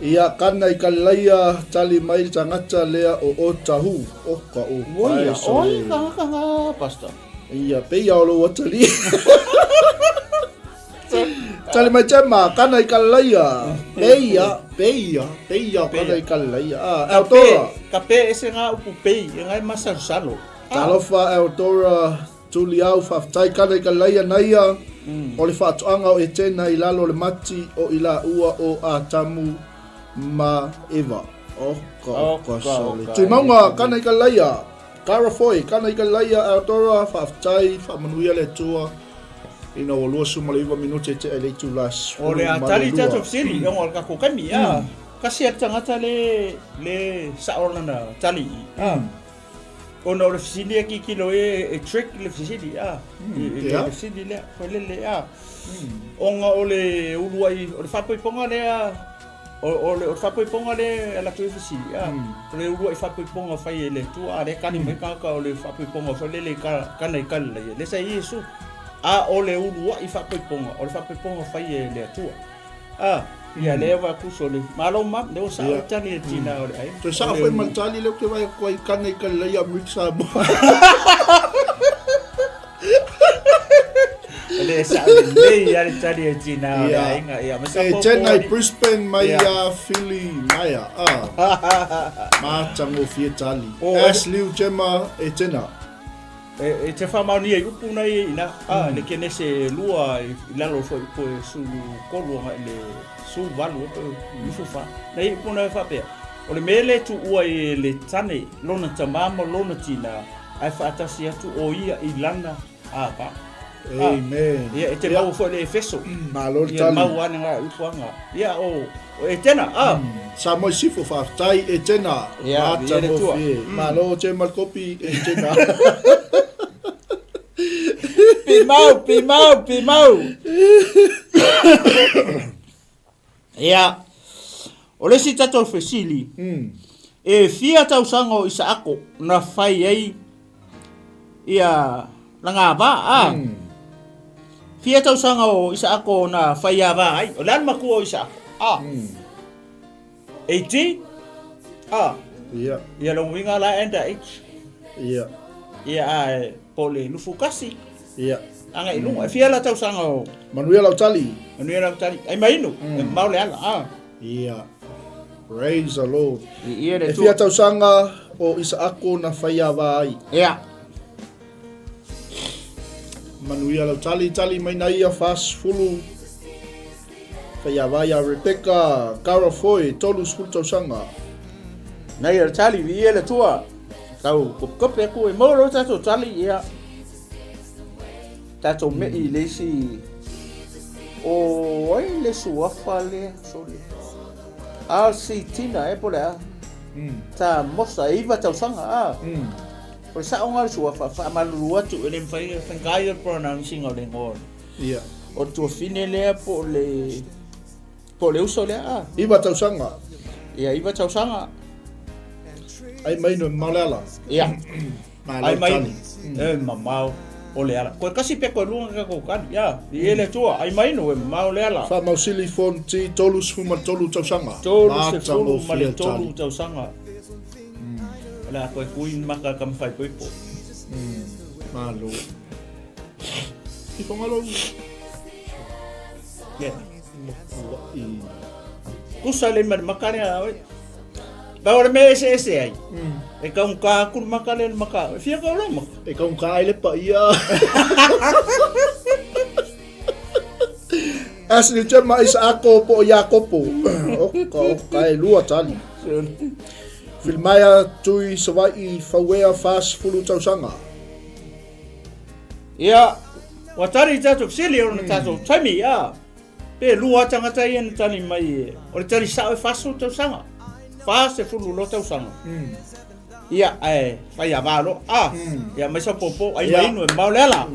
S1: ia kana i kalaia tali mai tangata lea o tahu o ka o
S2: oi ka pasta
S1: ia pe ia lo watali tali mai chama kana i kalaia pe ia kana i kalaia autora
S2: kape ese nga upu pe ngai masa salo
S1: talofa autora tuliau faftai kana i kalaia naia o le whaatuanga o e tēnā i lalo le mati o i la ua o a tamu ma Eva. Oka sole. Tui maunga kana ika laia. Garafoi, kana ika laia Aotearoa, whaafitai, whaamanuia le tua. Ina o lua sumaliwa minute te ele tu las.
S2: O le atari tato fisiri, yongo alka kokami, kasi at tangata le saorna na tali. Ona o le fisiri aki kilo e trick le fisiri, le fisiri le, koelele, Onga o le uruai, o le whapoiponga lea, o le whapoiponga le ala tui fisiri, o le uruai whapoiponga whai e le tua, le kani mai kaka o le whapoiponga whai le kana i kala, le sa Iesu. O le urua I whapoiponga, o le whapoiponga whai e le atua. Ia lewa kuso le malo mam, leo sa o tani e tina o le ai.
S1: Te sa whai maltali leo ke wai koi kane ka leia miksa mo.
S2: Le sa le ia le tani e tina o le ai nga ia.
S1: E tēnei Brisbane mai a Philly Maya. Ma tango fie tali. Ashley Gemma e tēnā.
S2: E te whamauni e upu nei ina, le kene se lua I lalo so I koe su korua le su walu o ufufa. Nei upu nei whapea. O le mele tu ua I le tane, lona tamama, lona tina, ai whaatasi atu o ia I lana pa.
S1: Amen.
S2: Ia e te mau fo le efeso.
S1: Malo tali.
S2: Ia mau ane ngā upuanga. Ia o e tena,
S1: Sa moi sifo whaftai e tēnā.
S2: Ia, ia le tua.
S1: Malo te malkopi e tēnā.
S2: Pimau. Ia. O le si tatou fesili. E fia tau sango I sa ako na whai ei ia langa ba Fia tau sango I sa ako na whai a ba ai. O lan makua I sa ako. Eiti.
S1: Ia.
S2: Ia lo winga la enda H.
S1: Ia.
S2: Ia pole lufu kasi.
S1: Ia.
S2: Anga I lunga. E fia la tau sango.
S1: Manuia lau tali.
S2: Ai mainu. E maule ala.
S1: Ia. Praise the Lord.
S2: Ia
S1: E fia tau sanga o isa ako na whaia ai.
S2: Ia.
S1: Manuia lau tali mai na ia fast fulu. Whaia vai a Rebecca Garafoi tolu skul tau sanga.
S2: Na ia tali ia le tua. Tau kope ku e moro tato tali ia. Tato me I le si o ai le suafa le soli. Si tina pole ta mosa iva tau sanga Por sa onga suafa fa malua tu ele fai ngai pronouncing o le ngol.
S1: Ia.
S2: O tu fine le po le uso le
S1: Iva tau sanga.
S2: Ia iva tau sanga.
S1: Ai mai no malala.
S2: Ia. Ai mai.
S1: Mamau.
S2: O le ala. Ko kasi pe ko lunga ka ko kan. Ya, I ele tua. Ai mai no mau le ala.
S1: Fa mau silifon ti tolu sfuma tolu tau sanga.
S2: Tolu se fulu male tolu tau sanga. Ala ko kuin maka kam fai ko ipo.
S1: Malu. I pongalo.
S2: Ya. Kusa le man makane ai. Bawa me ese ai. E ka un ka kun makale maka. Fia ka lo maka.
S1: E ka un ka ile pa ia. Asli Gemma isa ako po Jakopo. Oka e lua tali. Filmaya tui sawai fawea fast fulu tau sanga.
S2: Ia. Watari tato fsili ona tato tami Pe lua tangata ia tani mai. O le tari sao e fast fulu tau sanga. Fast fulu lo tau sanga. Ia fai avalo ia mai sa popo ai mai no maulela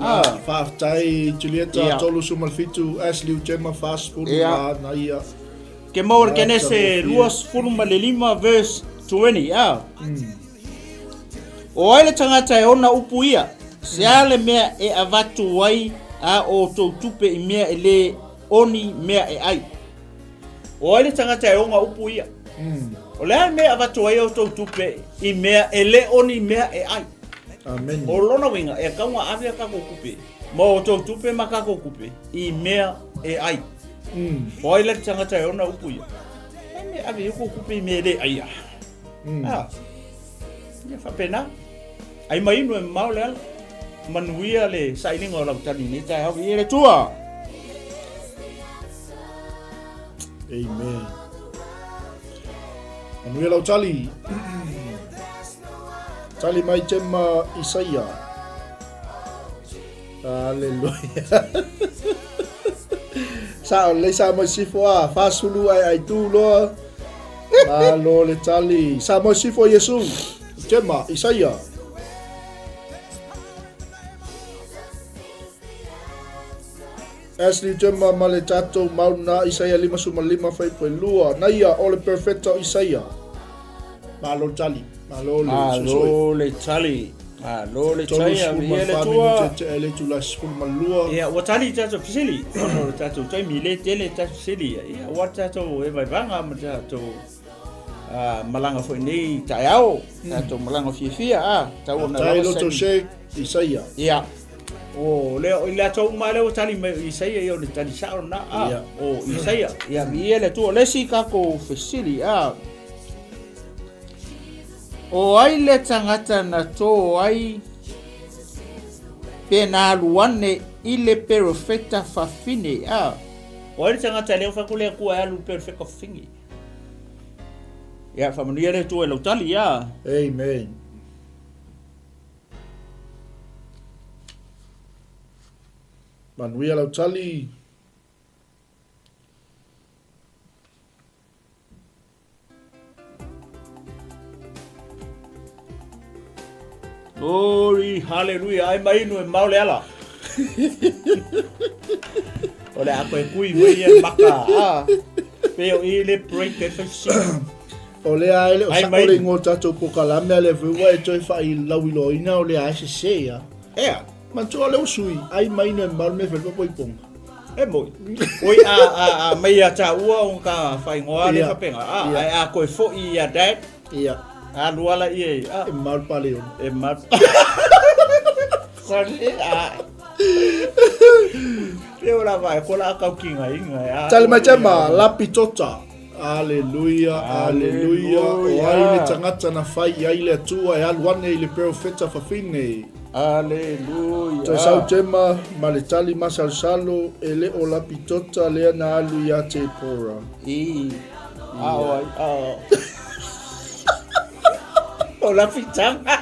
S1: fa tai Julieta tolu sumalfitu Ashley Gemma fast food na ia
S2: ke mo ke nese luas fulu lima verse 20 o ai le tangata e ona upu ia se ale mea e avatu wai o to tupe I mea ele oni mea e ai o ai le tangata e ona upu ia o le mea avatu wai o to tupe I mea ele oni mea e ai.
S1: Amen.
S2: O lona winga e kaunga avia kako kupe. Mo to tupe makako kupe. I mea e ai. O ai le tangata e ona upu ia. E mea avia ko kupe I mea le ai. Ia whapena. Ai mai no e maule ala. Manuia le sailinga o lautani ni tai hau I le tua.
S1: Amen. Manuia lau tali. Tali mai Gemma Isaia. Haleluia. Sao le sa mo sifo a fasulu ai tu lo. Malo le tali. Sa mo sifo Yesu. Gemma Isaia. Asli Gemma male tato mauna Isaia 5:5 fai poi lua. Naia ole perfecto Isaia. Malo tali. Malo
S2: le tali. Lo le tsaia le tua.
S1: Le tula skul malua.
S2: Ia wa tali tato fisili. Ono tato tai mile tele tato fisili. Ia wa tato e vai vanga ma tato malanga foi nei taiao. Tato malanga fifia tau na
S1: Tai lo to shake Isaia.
S2: Ia. O leo ile tau ma leo tali me Isaia io le tali sa na o Isaia. Ia mi le tua le si ka ko fisili O ai le tangata na tō ai pena aluane i le perfecta fafine O ai le tangata leo whakule kua alu perfecta fafine Ia whamanuia le tō e lautali
S1: Amen. Manuia lautali.
S2: Glory, hallelujah, ai mai no e maule ala. Ole ako e kui wei e maka Peo i le break e whasi.
S1: Ole ai le o sakore ngō tatou pokalame le vua e toi whai lauiloina o le a se sea.
S2: Ea.
S1: Man tō le usui, ai mai no e maule me whelpa poi ponga.
S2: E moi. Oi mai a ta ua o ka whai ngoa le whapenga. Ai a koe fo i a dad.
S1: Ia.
S2: Luala i e.
S1: E maul pale on.
S2: E maul. Kone Leo la vai, kola kau kinga inga.
S1: Tali mai Gemma, lapi tota. Aleluia, aleluia. O ai le tangata na whai ai le atua e aluane i le perfecta fafine.
S2: Aleluia.
S1: Toi sau Gemma, ma le tali masalsalo e le o lapi tota lea na alu ia te pora.
S2: O lapi tanga.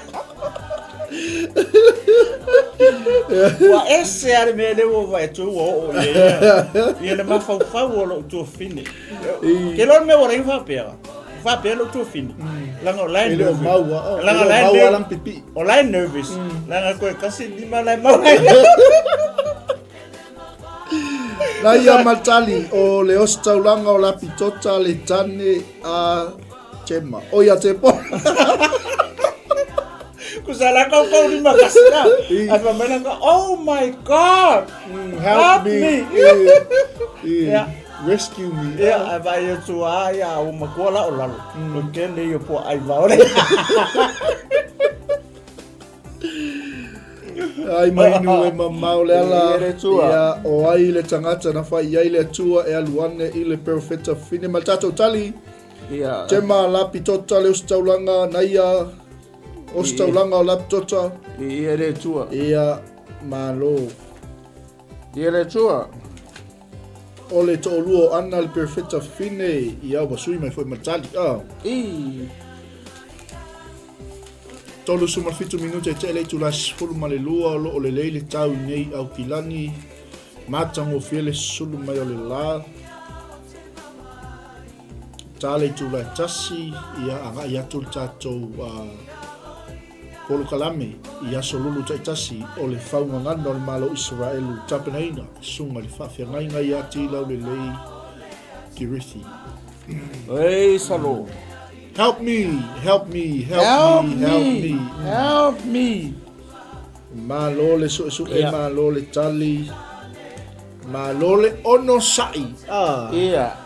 S2: Wa ese are me le wo vai tu o ye le ma fa wo lo tu fini ke lo me ora fa pe lo tu fini langa line
S1: le maua
S2: langa line
S1: lang pipi
S2: online nervous langa ko kasi di malai mau
S1: la ia matali o le ostaulanga o la pitota le tane a Gemma o ia te po
S2: Kusala kau di makasina. Apa mana kau? Oh my God!
S1: Help me!
S2: Yeah.
S1: Rescue me!
S2: Yeah, apa ya tua ya umakuala olalu. Mungkin dia po ai vaole.
S1: Ai mai nu e mamaule ala. Ya o ai le tangata na fai ai le tua e aluane i le perfecta fine maltato tali.
S2: Yeah.
S1: Gemma la pitota le ustaulanga naia. Ostaulanga o laptota.
S2: Ia le tua.
S1: Ia malo.
S2: Ia le tua.
S1: O le to luo ana le perfecta fine. Ia wa sui mai foi matali. Tolu suma fitu minuta te le tulas fulu male lua o le leile tau nei au kilani. Matango fiele sulu mai o le la. Tale tula tasi. Ia anga ia tul tatou Polo kalame ia solulu taitasi o le whaungangana o le malo Israelu tapenaina sunga le whawhiangainga ia tīlau le lei Kirithi.
S2: Hey, Salo.
S1: Help me, help me, help me, help me.
S2: Help me.
S1: Malo le so e malo le tali. Malo le ono sai.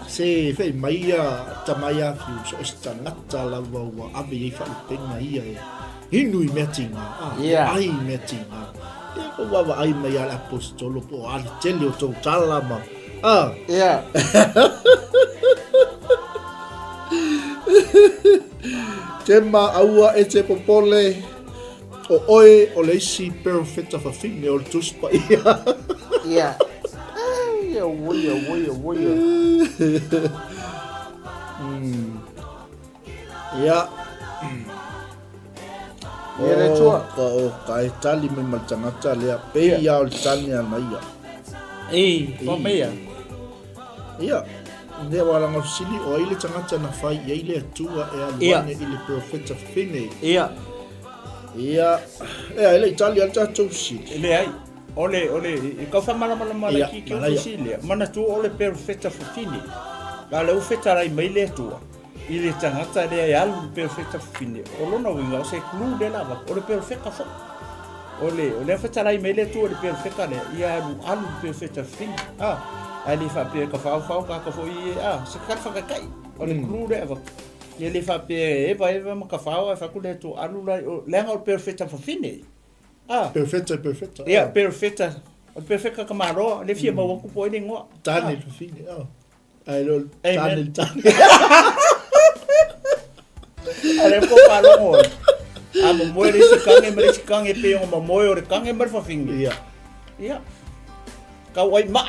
S1: Se fei maia tamaya fiu so estanata la wa ave fa tenga ia Hinui metinga, ai metinga. Ko wawa ai mai ala apostolo po ali tele o tau talama. Gemma aua e te popole o oe o leisi perfecta fafine o tuspa ia.
S2: Ia. Woia.
S1: Ia.
S2: Ia le tua.
S1: Kai tali me matangata lea pe ia o tani ana ia.
S2: Wa mea.
S1: Ia. Ne wala ngafsili o ile tangata na fai ia ile atua e aluane ile profeta fine.
S2: Ia.
S1: Ia. Ile Italia tatou si.
S2: Ile ai. Ole ka fa mala ki Sicilia. Mana tu ole perfetta fine. Ka le ufeta rai mai le tua. Ile tangata le alu perfetta fine. Olona winga o se clu de lava. Ole perfetta fa. Ole feta rai mai le tua le perfetta le ia alu perfetta fine. Ali fa pe ka fa ka fo se ka fa kai. Ole clu de ava. Ele fa pe eva ma ka fa ku le tu alu le nga perfetta fine.
S1: Perfetta.
S2: Ia, perfetta. O perfetta ka maro, le fia ma ku po ni ngo.
S1: Tani fine. Ai lo tani.
S2: Ale ko palongo. Amo moere si kange pe o moe o kange mar fa fingi. Ia. Ka wai ma.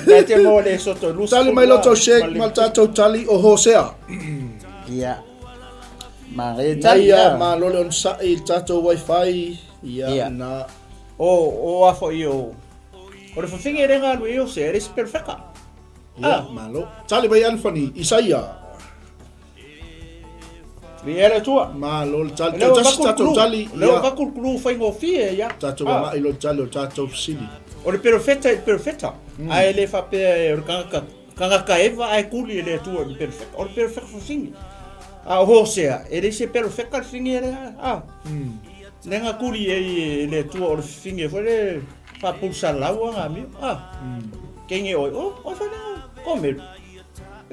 S2: Nate mo le soto lus.
S1: Tali mai lo to shake mal tatou tali o Hosea.
S2: Ia. Ia
S1: ma lo on sa I tatou wifi ia na
S2: o afo io. Ora fa fingi renga lu io se eres perfecta.
S1: Malo. Tali mai Anthony Isaia.
S2: Viera tua.
S1: Malo tali tatou tali.
S2: Leo va col clu fa ngo fie ya.
S1: Tatou ma ilo tali o tatou sili.
S2: Ora perfetta. Ai le fa pe kanga ka eva ai kuli le tua perfetta. Ora perfetta fa fingi. Hosea, ele se perfecta fingi ele. Nenga kuli e le tua or fingi foi fa pulsa lawa ngami. Quem oi? Fa come.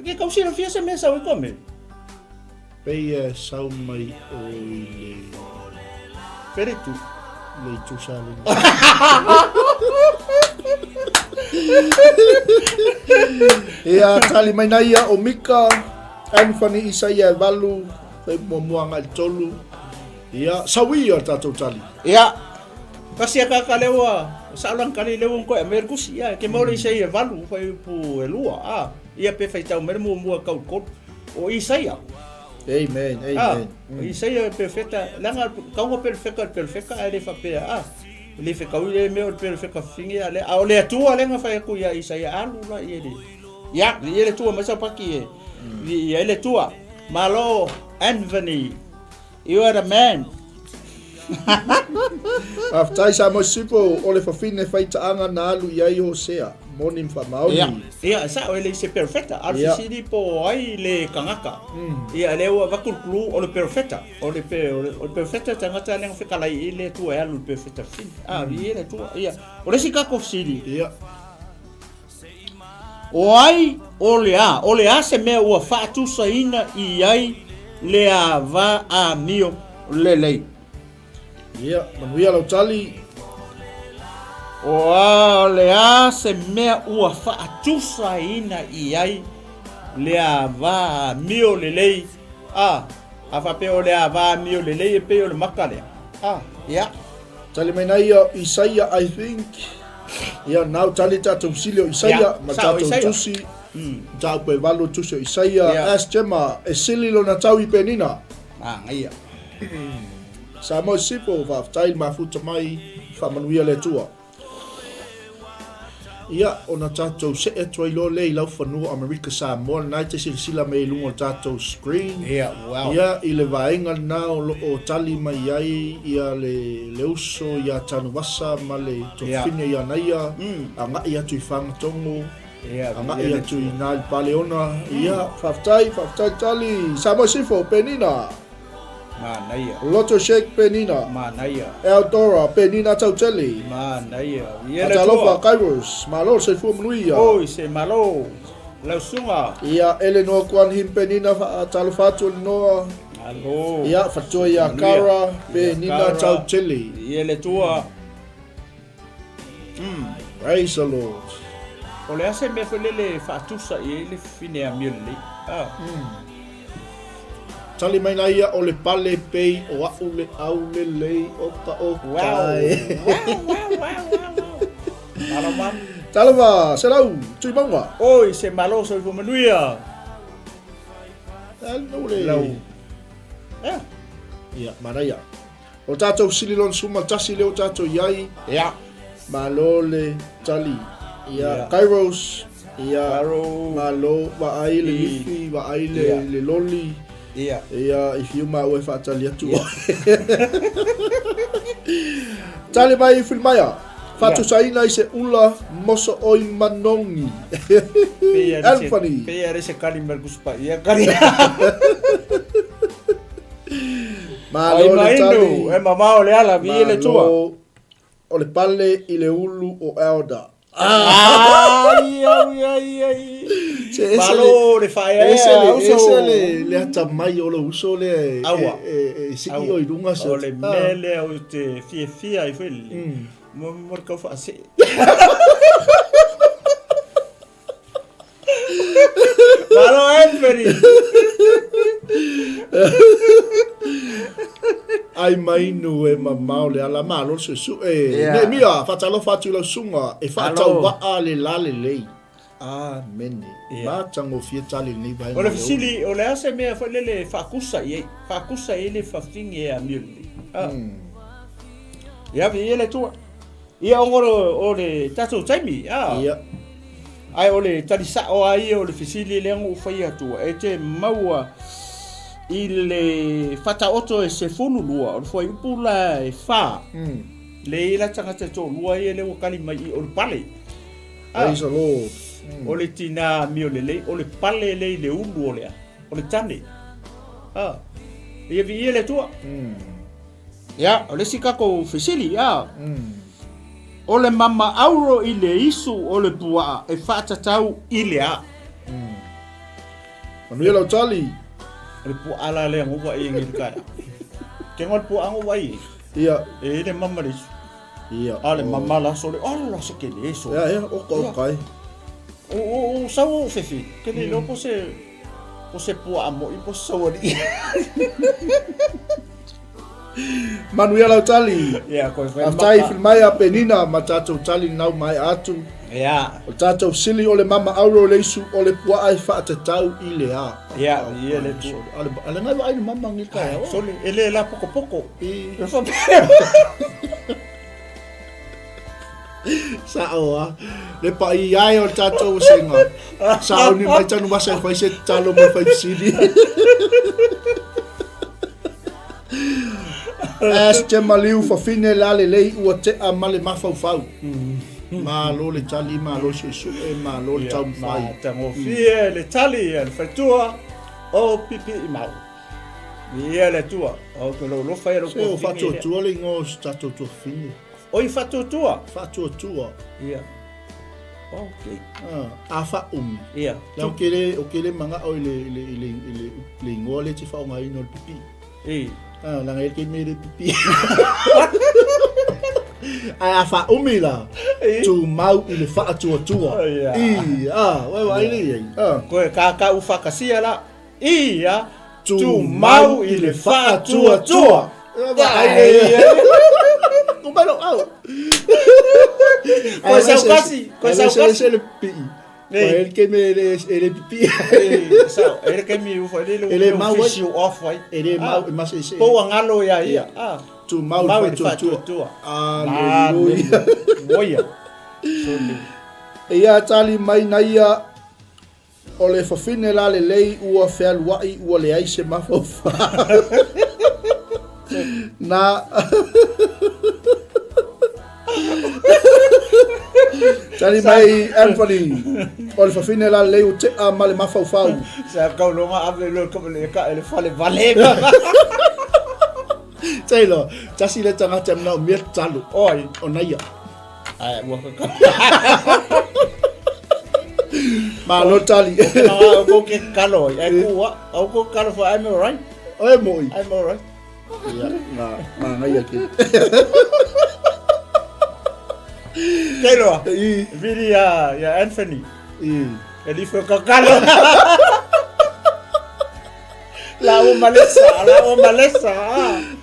S2: Que causa não fez mesa oi come.
S1: Pei sau mai oi
S2: Pere tu.
S1: Le tu sale. Ia tali mai nai o Mika Anthony Isaia valu pe momuanga tolu. Ia sawia tatou tali.
S2: Ia. Kasi ka lewa salang kali lewa ko Amerikus ia ke mo Isaia valu foi pu elua. Ia pe fai tau mermo mua kau kot o Isaia.
S1: Amen.
S2: Isaia perfecta langa kau perfecta ele fa pe le fe kau le me perfecta fingi ale ole tu ale nga fa ku ia Isaia alu la ele. Ya, ele tu masa paki ele tu malo Anthony. You are a man.
S1: After sa mo sipo ole fa fine fai taanga na alu ia Hosea monim fa maoni.
S2: Ia sa ele se perfecta. RCD po ai le kangaka. Ia le wa kulu ole perfecta. Ole perfecta tangata le fa kala ile tu alu perfecta fin. Ile tu ia. Ole si ka ko sidi.
S1: Ia.
S2: Oai ole a se me o fa tu saina I ai le ava a mio lelei.
S1: Ia, manuia lau tali.
S2: O le a se mea ua whaatusa ina I ai le a wā mio lelei. A whape o le a wā mio lelei e pe o le makale. Ia.
S1: Tali mai nai Isaia, I think. Ia, nau tali tatou sili o Isaia, ma tatou tusi. Tau pe valo tusi o Isaia. As tema, e sili lo na tau I penina.
S2: Ia.
S1: Sa mo sipo va tai mafuta mai fa manuia le tua. Ia ona tatou se e toi lo le lau fanua America sa mo nai te sila me lungo tatou screen.
S2: Ia, wow.
S1: Ia ile vaenga na o tali mai ai ia le uso ia tanu wasa ma le tofine ia naia anga ia tui fanga tongo.
S2: Ia,
S1: anga ia tui nal paleona. Ia faftai tali sa mo sifo penina.
S2: Manaya.
S1: Lotto Shake penina.
S2: Manaya.
S1: Eldora penina tauteli.
S2: Manaya.
S1: Atalofa Kairos. Malo se fu mnuia.
S2: Oi se malo. La sunga.
S1: Ia Eleanor Kwan him penina atalofa tu noa.
S2: Alo.
S1: Ia fatu ia Kara penina tauteli.
S2: Ele tua.
S1: Praise the Lord.
S2: Ole ase me felele fatusa ele fine a mille.
S1: Tali mai na ia o le pale pei o au le lei o ka o kai.
S2: Wow. Alaman.
S1: Talava, selau, tui maunga.
S2: Oi, se malo so fo manuia.
S1: Lau le.
S2: Lau. Ya.
S1: Ia, maraia. O tātou sililon suma tasi leo tātou iai.
S2: Ya.
S1: Malo le tali. Ia,
S2: Ia.
S1: Kairos. Ia,
S2: Karo.
S1: malo, waai le mifi, waai
S2: Ia.
S1: le loli.
S2: Ia.
S1: Ia, ifiu ma ue whaatali atu. Tale mai filmaya. Fatu saina i se ula moso oi manongi. Anthony.
S2: Pe are se kali merkuspa. Ia kali.
S1: Malo le tali.
S2: E mama o le ala vi le tua.
S1: O le pale i le ulu o Elda.
S2: Ai ai ai. Malo le fai
S1: ese le ata mai o le uso le
S2: Aua.
S1: siki o i runga se.
S2: O le mele o te fia i feli. Mo ka fa se. Malo Anthony.
S1: Ai mai nu e mamau le ala malo se su ne mia fatalo fatu lo sunga e fatau ba ale lale lei. Amen. Ba tango fie tali ni vai.
S2: O le fisili o le ase mea fa le fakusa i le fafingi e a miuli. Ia vi ele tua. Ia ongoro o le tatu taimi.
S1: Ia.
S2: Ai o le talisa o ai o le fisili le ngo fai atua. E te maua i le fata oto e se funu lua. O le foi upula e fa. Le ila tangata to lua i le wakali mai i o le pale.
S1: Praise the Lord.
S2: O le tina mi o le lei, o le pale lei le ulu o lea, o le tane. Ia vi ia le tua. Ia, o le sikako fisili, ia. O le mama auro i le isu o le pua e whaatatau i le a.
S1: Manuia lau tali.
S2: O le pua ala lea nguwa i ngiri kaya. Ke ngol pua angu wai.
S1: Ia.
S2: E le mama le isu.
S1: Ia.
S2: A le mama la so le, ala se ke le isu.
S1: Ia, oka okai.
S2: O sau fefi, ke le lopo se pua amo i po sau ali.
S1: Manuia lau tali.
S2: Ia, koe whai
S1: Aftai filmai a penina ma tātou tali nau mai atu.
S2: Ia.
S1: O tātou sili o le mama auro le isu o le pua ai whaatatau i le a.
S2: Ia, ia le tu.
S1: Ale ngai wa aina mama ngi kaya.
S2: Soli, ele la poko poko.
S1: I
S2: E fa
S1: Sao le pa i ai o tātou senga. Sao ni mai tanu masa fai se talo mo fai sili. As te maliu fa fine la le lei ua te a male mafau fau. Ma lo le tali ma lo se su e ma lo le tau
S2: ma
S1: fai.
S2: tango fie le tali e le fatua o pipi i mau. Ia le tua. O ke lo fai lo
S1: Se o fatu tua le ngos tātou tua fine.
S2: O i fatu tua.
S1: Fatu tua.
S2: Ia. Ok.
S1: A fa
S2: Ia.
S1: La o kele manga o le ngole te fa o ngai no pipi.
S2: E.
S1: La ngai ke me le pipi. A fa la. Tu mau i le fa tua. Wai wai le.
S2: Koe ka ufa kasia la. Ia. Tu mau i le fa tua.
S1: Kumalo au.
S2: Koe sau
S1: le pipi. Koe ke me le pipi.
S2: Sao, ele ke mi ufa ele
S1: mau
S2: fish off vai.
S1: Ele mau ma se.
S2: Po angalo ia.
S1: Tu mau
S2: Mau
S1: fa
S2: i fa
S1: tua.
S2: tua.
S1: Aleluia.
S2: Boia. Soli.
S1: Ia tali mai na ia o le fafine la le lei ua fealuai ua le ai se mafofa. Na tali mai Anthony o le fafine la le lei u te a ma le mafaufau.
S2: Sa kaulonga ave lo ko le ka ele fale vale.
S1: Taylor, tasi le tanga tem na miet talu.
S2: Oi,
S1: O naia.
S2: ai wa ka.
S1: Ma lo tali.
S2: Na ko ke kalo, ai kuwa, au ko kalo for I'm alright.
S1: Oi moi.
S2: I'm alright.
S1: Ia, ma naia ki.
S2: Kelo.
S1: I
S2: Vidi ya Anthony.
S1: i
S2: Ele foi ka kalo. La o malesa.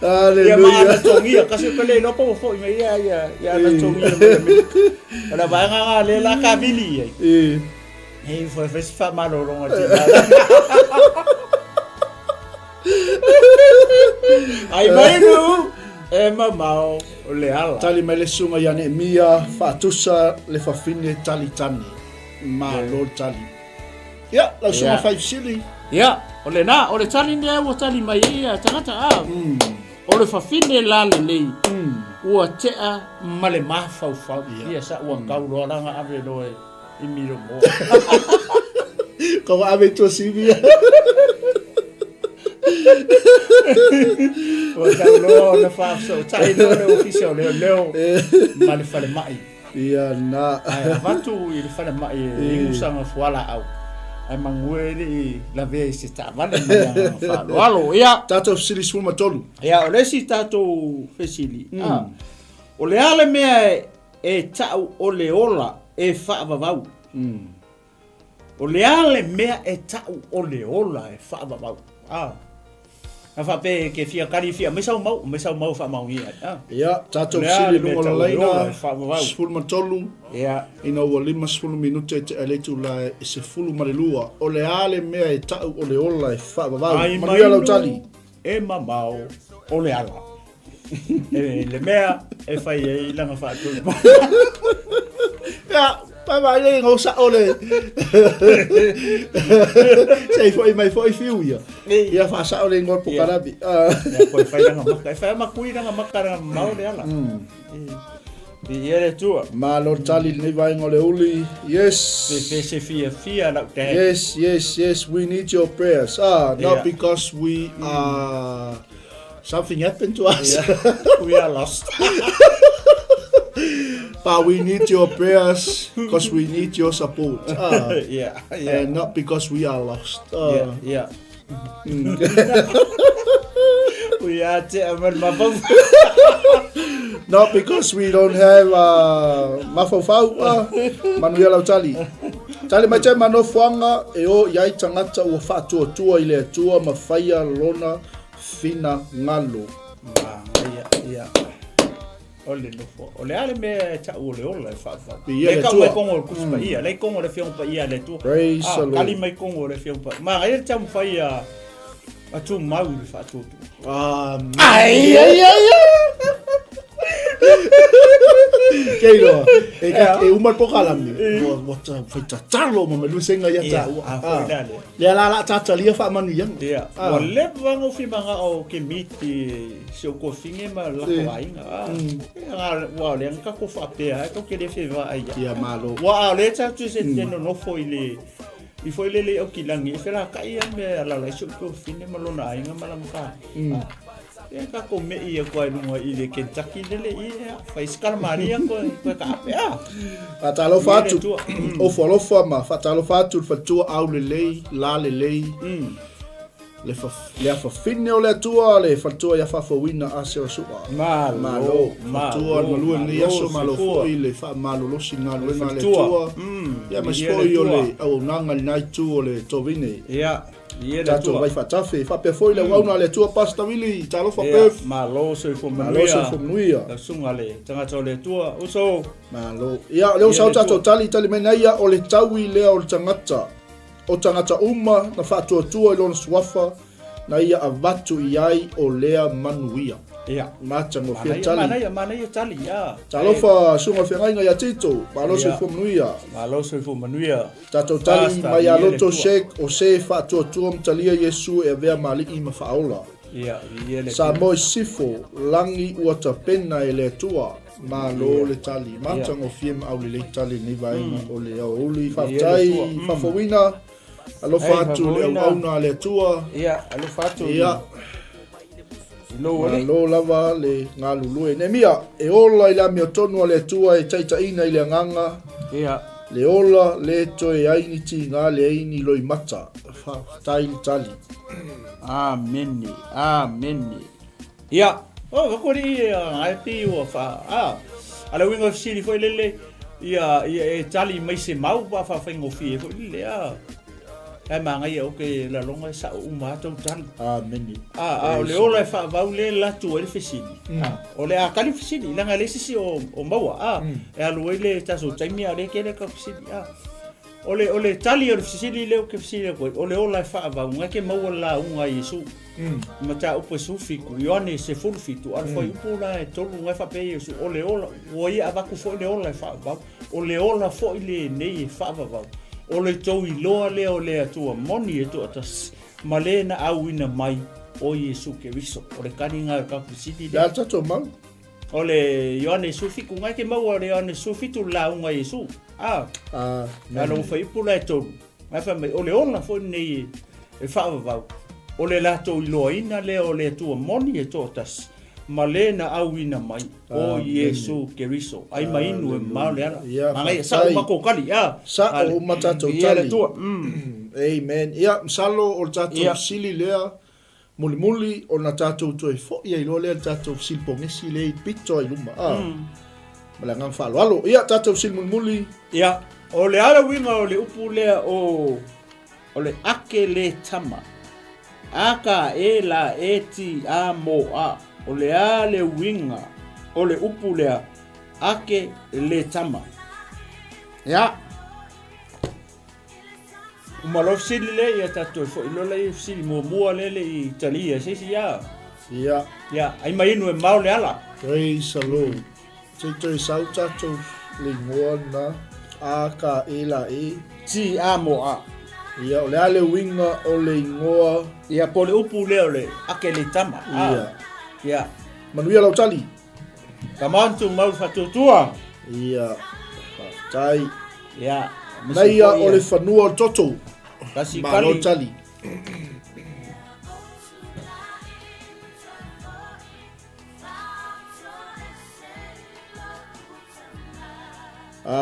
S2: Ia mana tongia kasi pele no po fo ia na tongia. Ala banga le la kabili. Ei foi fa malolonga tina. Ai mai no mau le ala.
S1: Tali mai le sunga ia Nehemia faatusa le fafine tali tani. Ma lo tali. Ya, la sunga faifsili.
S2: Ya, ole na, ole tali ne o tali mai ia tangata a. Ole fafine la le nei. Ua tea male mafau fau. Ia sa ua kaulo langa ave no e imiro mo.
S1: Kau ave to sivia.
S2: O kaulo na fa so tai no le official leo male fale mai.
S1: Ia na.
S2: Ai vatu i le fale mai i musanga fuala au. Ai mangueli la vei se ta vale mai fa. Alo ia
S1: tato sili suma tolu.
S2: Ia ole si tato fesili. O le ale mea e tau o le ola e whaavavau. O le ale mea e tau o le ola e whaavavau. Na whape ke fia kari fia, me sau mau whaamau ia.
S1: Ia, tato sili lungo la leina, sfulma tolu.
S2: Ia.
S1: Ina ua 5 minute te aleitu la e se fulu marelua. O le ale mea e tau o le ola e whaavavau. Manuia lau tali.
S2: E mamau o le ala. Le mea e fai e langa whaatu.
S1: Ia, mai le ngau sa ole. Sei foi mai foi fiu ia. Ia fa sa ole ngor pokarabi.
S2: Ia foi fai langa maka. E fai makui langa maka langa mau le ala. Ia le tua.
S1: Ma Lord Tali nei vai ngole uli. Yes.
S2: Se fia la te.
S1: Yes, we need your prayers. Not because we are something happened to us.
S2: We are lost.
S1: But we need your prayers because we need your support. And not because we are lost.
S2: Yeah. We are
S1: not because we don't have mafofau. Manuia lau tali. Tali mai te mano fuanga e o iai tangata ua whaatua tua i le atua ma whaia lona fina ngalo.
S2: Ia. Ole no ole ale me ta ole e fa.
S1: Le
S2: ka mai kongo kuspa ia, le kongo le fiong pa ia le tu.
S1: Praise the Lord.
S2: Kali mai kongo le fiong pa. Ma ai ta mo fa ia atu mau le fa tu. Ai.
S1: Keilo, e umar pokalam ni. Wata fita talo mo melu senga ya ta. Le la tata lia fa manu yang.
S2: Dia. Wale wango fi manga o ke miti se ko finge ma la ko ainga. Wa le ka ko fa pe ha ko ke de fe va ai.
S1: Ia malo.
S2: Wa le ta tu se teno no foile. I foile le o kilangi fe la ka ia me la se ko finge ma lona ainga malanga. E ka ko me ia ko ai lunga i le Kentucky le ia fa iskar maria ko ka pe
S1: Fatalo fatu o folo fama fatalo fatu fatu au le la le le fa finne o le tua le fatu ya fa wina asio suwa malo tua malu ni aso malo foi le fa malo lo singa le na le tua ya mas foi o le au nanga nai tu le tovine
S2: ia Ia
S1: le tua vai fatafe fa pe foi le wauna le tua pasta wili talo fa pe
S2: malo so fo
S1: manuia
S2: la sunga le tanga to le tua uso
S1: malo ia le usa tato tali mena ia o le tawi le o tangata uma na fa tua lon swafa na ia avatu iai o lea manuia
S2: ia
S1: macha no fia tali
S2: mana ia tali ia
S1: talo fa sunga fenga ia tito malo so fo manuia tato tali mai aloto shek o se fa tua mtalia Yesu e vea mali i mafaola
S2: ia le
S1: sa mo sifo langi ua pena e le tua malo le tali macha no fiem au le tali ni vai o le oli fa tai fa fowina alo fa tu le auna le tua
S2: ia alo fa tu
S1: ia lo lava le ngalulu e Nehemia e ola ila mi tonu le tua e taita ina ile nganga
S2: ia
S1: le ola le to e aini ti nga le aini loi mata fa tai tali
S2: amen ia ko ri ai ti o fa ala wingo sili foi lele ia e tali mai se mau pa fa fengo fi foi lele ai mangai o ke la longa sa uma to tan
S1: Amen.
S2: o le ola fa va le la tu e fisini o le akali fisini la ngale sisi o maua e alu ile ta so taimi ale ke le ka fisini ole tali o fisini le o ke fisini ko ole ola fa va unga ke maua la unga Yesu mata o pesu fiku yone se full fitu al foi pula e tolu ngai fa pe Yesu ole ola o ia va ku foi le ola fa va ole ola foi le nei fa va ole tau i loa lea o lea tua moni e tua tas malena au ina mai o Yesu ke riso ole kani ngā kapusiti
S1: Ya tato mau.
S2: ole Ioane Sufiku ngai ke mau ole Ioane Sufitu la unga Yesu na lo fai pula e tolu ngai fa mai ole ona foi nei e fa va ole la tau i loa ina lea o lea tua moni e tua tas malena au ina mai o Yesu ke riso ai mai inu e mau le ana mangai sa o mako kali
S1: sa o matato tali amen ia salo o tato sili lea muli o na tato to e fo ia ilo lea tato silpongesi le pito i luma malanga falo alo ia tato sil muli
S2: ia o le ala winga o le upu lea o le ake le tama aka e la eti a mo a o le ale winga o le upu lea ake le tama ya umalof sili le ia tato fo ilo le sili mua le i Italia sisi ya ai mai inu e mau le ala
S1: praise the Lord te sau tato le ngona aka e la e
S2: ti amo a
S1: ia o le ale winga o le ngoa
S2: ia po le upu le o le ake le tama ia
S1: manuia lau tali
S2: kamantu mau fatutua
S1: ia tai
S2: ia
S1: nei o le fanua toto
S2: kasi
S1: ma lau
S2: kali
S1: tali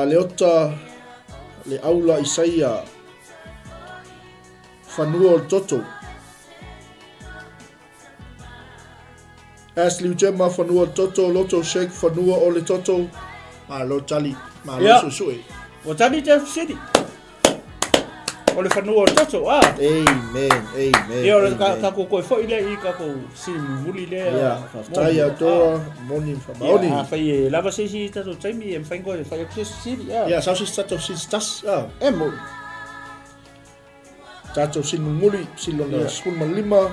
S1: leota le aula Isaia fanua o toto Ashley Gemma fanua o toto loto shake fanua o le toto ma lo tali ma lo susui
S2: o tani te city o le fanua o toto
S1: amen
S2: ia o le ka ko fo ile i ka ko si muli le
S1: tai adoa moni famaoni
S2: fai lava sisi tato taimi e fai ko fai city
S1: ia sa si tato si stas
S2: e mo
S1: tato sin muli silona skul malima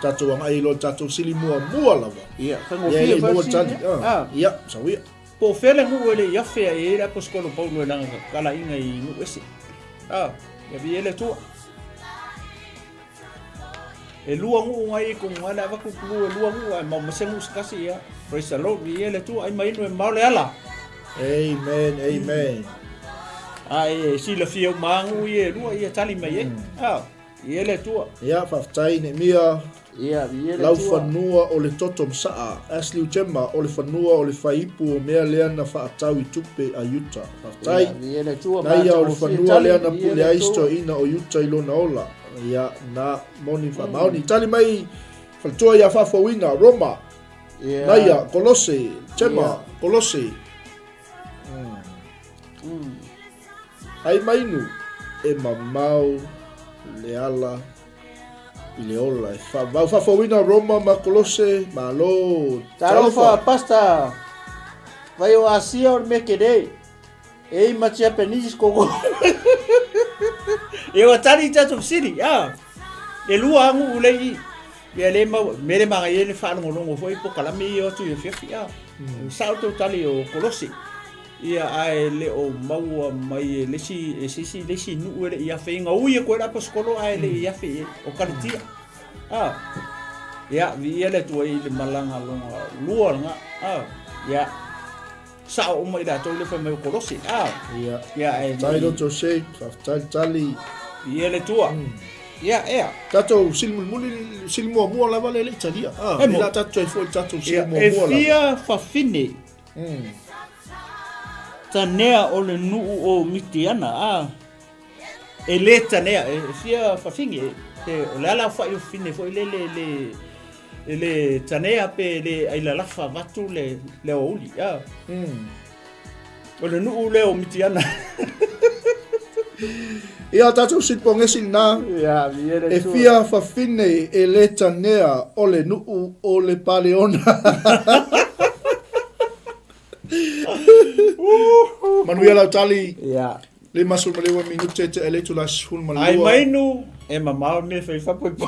S1: tato ang ai lo tato sili mua lava
S2: ia fango
S1: ia
S2: fia
S1: mua tali ia sawia
S2: po fele ngu ele ia fea e la poskolo paulo langa kala inga i ngu ese ya vi ele tu e lua ngu ngai ko ngana va ku lua ngu ai ma masengu skasi ya praise the Lord vi ele tu ai mai no mau le ala
S1: amen
S2: ai si la fia mangu ye lua ia tali mai ele tu
S1: ia faftai ne mia
S2: ia vi ele
S1: lau fanua o le toto msaa Ashley Gemma o le fanua o le faipu o mea lea na whaatau i tupe a Utah faftai na ia o le fanua lea na pule aisto ina o Utah ilona ola ia na moni whamaoni tali mai faltua ia whafawina Roma na ia Kolose Gemma Kolose ai mainu e mamau le ala i le ola e whafawina Roma ma Kolose ma lo
S2: tarofa pasta vai o asia o mekede e matia penis koko e o tari tato city e lua angu ulei e le ma mere ma e le fa ngolongo foi po kala mi o tu e fifi salto tali o Kolose ia ai le o maua mai le si nu ele ia feinga ui ko la poskolo ai le ia fe o kalitia ia vi ele tu ai le malanga longa lua nga ia sa o mai da to le fa mai Kolose ia ai
S1: tai lo to sei tali
S2: vi ele tu ia
S1: tato silmu mua lava le Italia la tato foi tato silmu mua lava
S2: ia fa fine tanea o le nuu o mitiana e le tanea e fia fafingi e le ala fa yo fine foi le tanea pe le ai la lafa vatu le oli o le nuu le o mitiana
S1: Ia tātou sitpongesi nā.
S2: Ia, viere
S1: E fia whawhine e le tanea o le nuu o le paleona. Manuia lau tali.
S2: Ia.
S1: Le masul malewa minute te ele tu la sul malewa.
S2: Ai mainu, e mamau me fai whapoipo.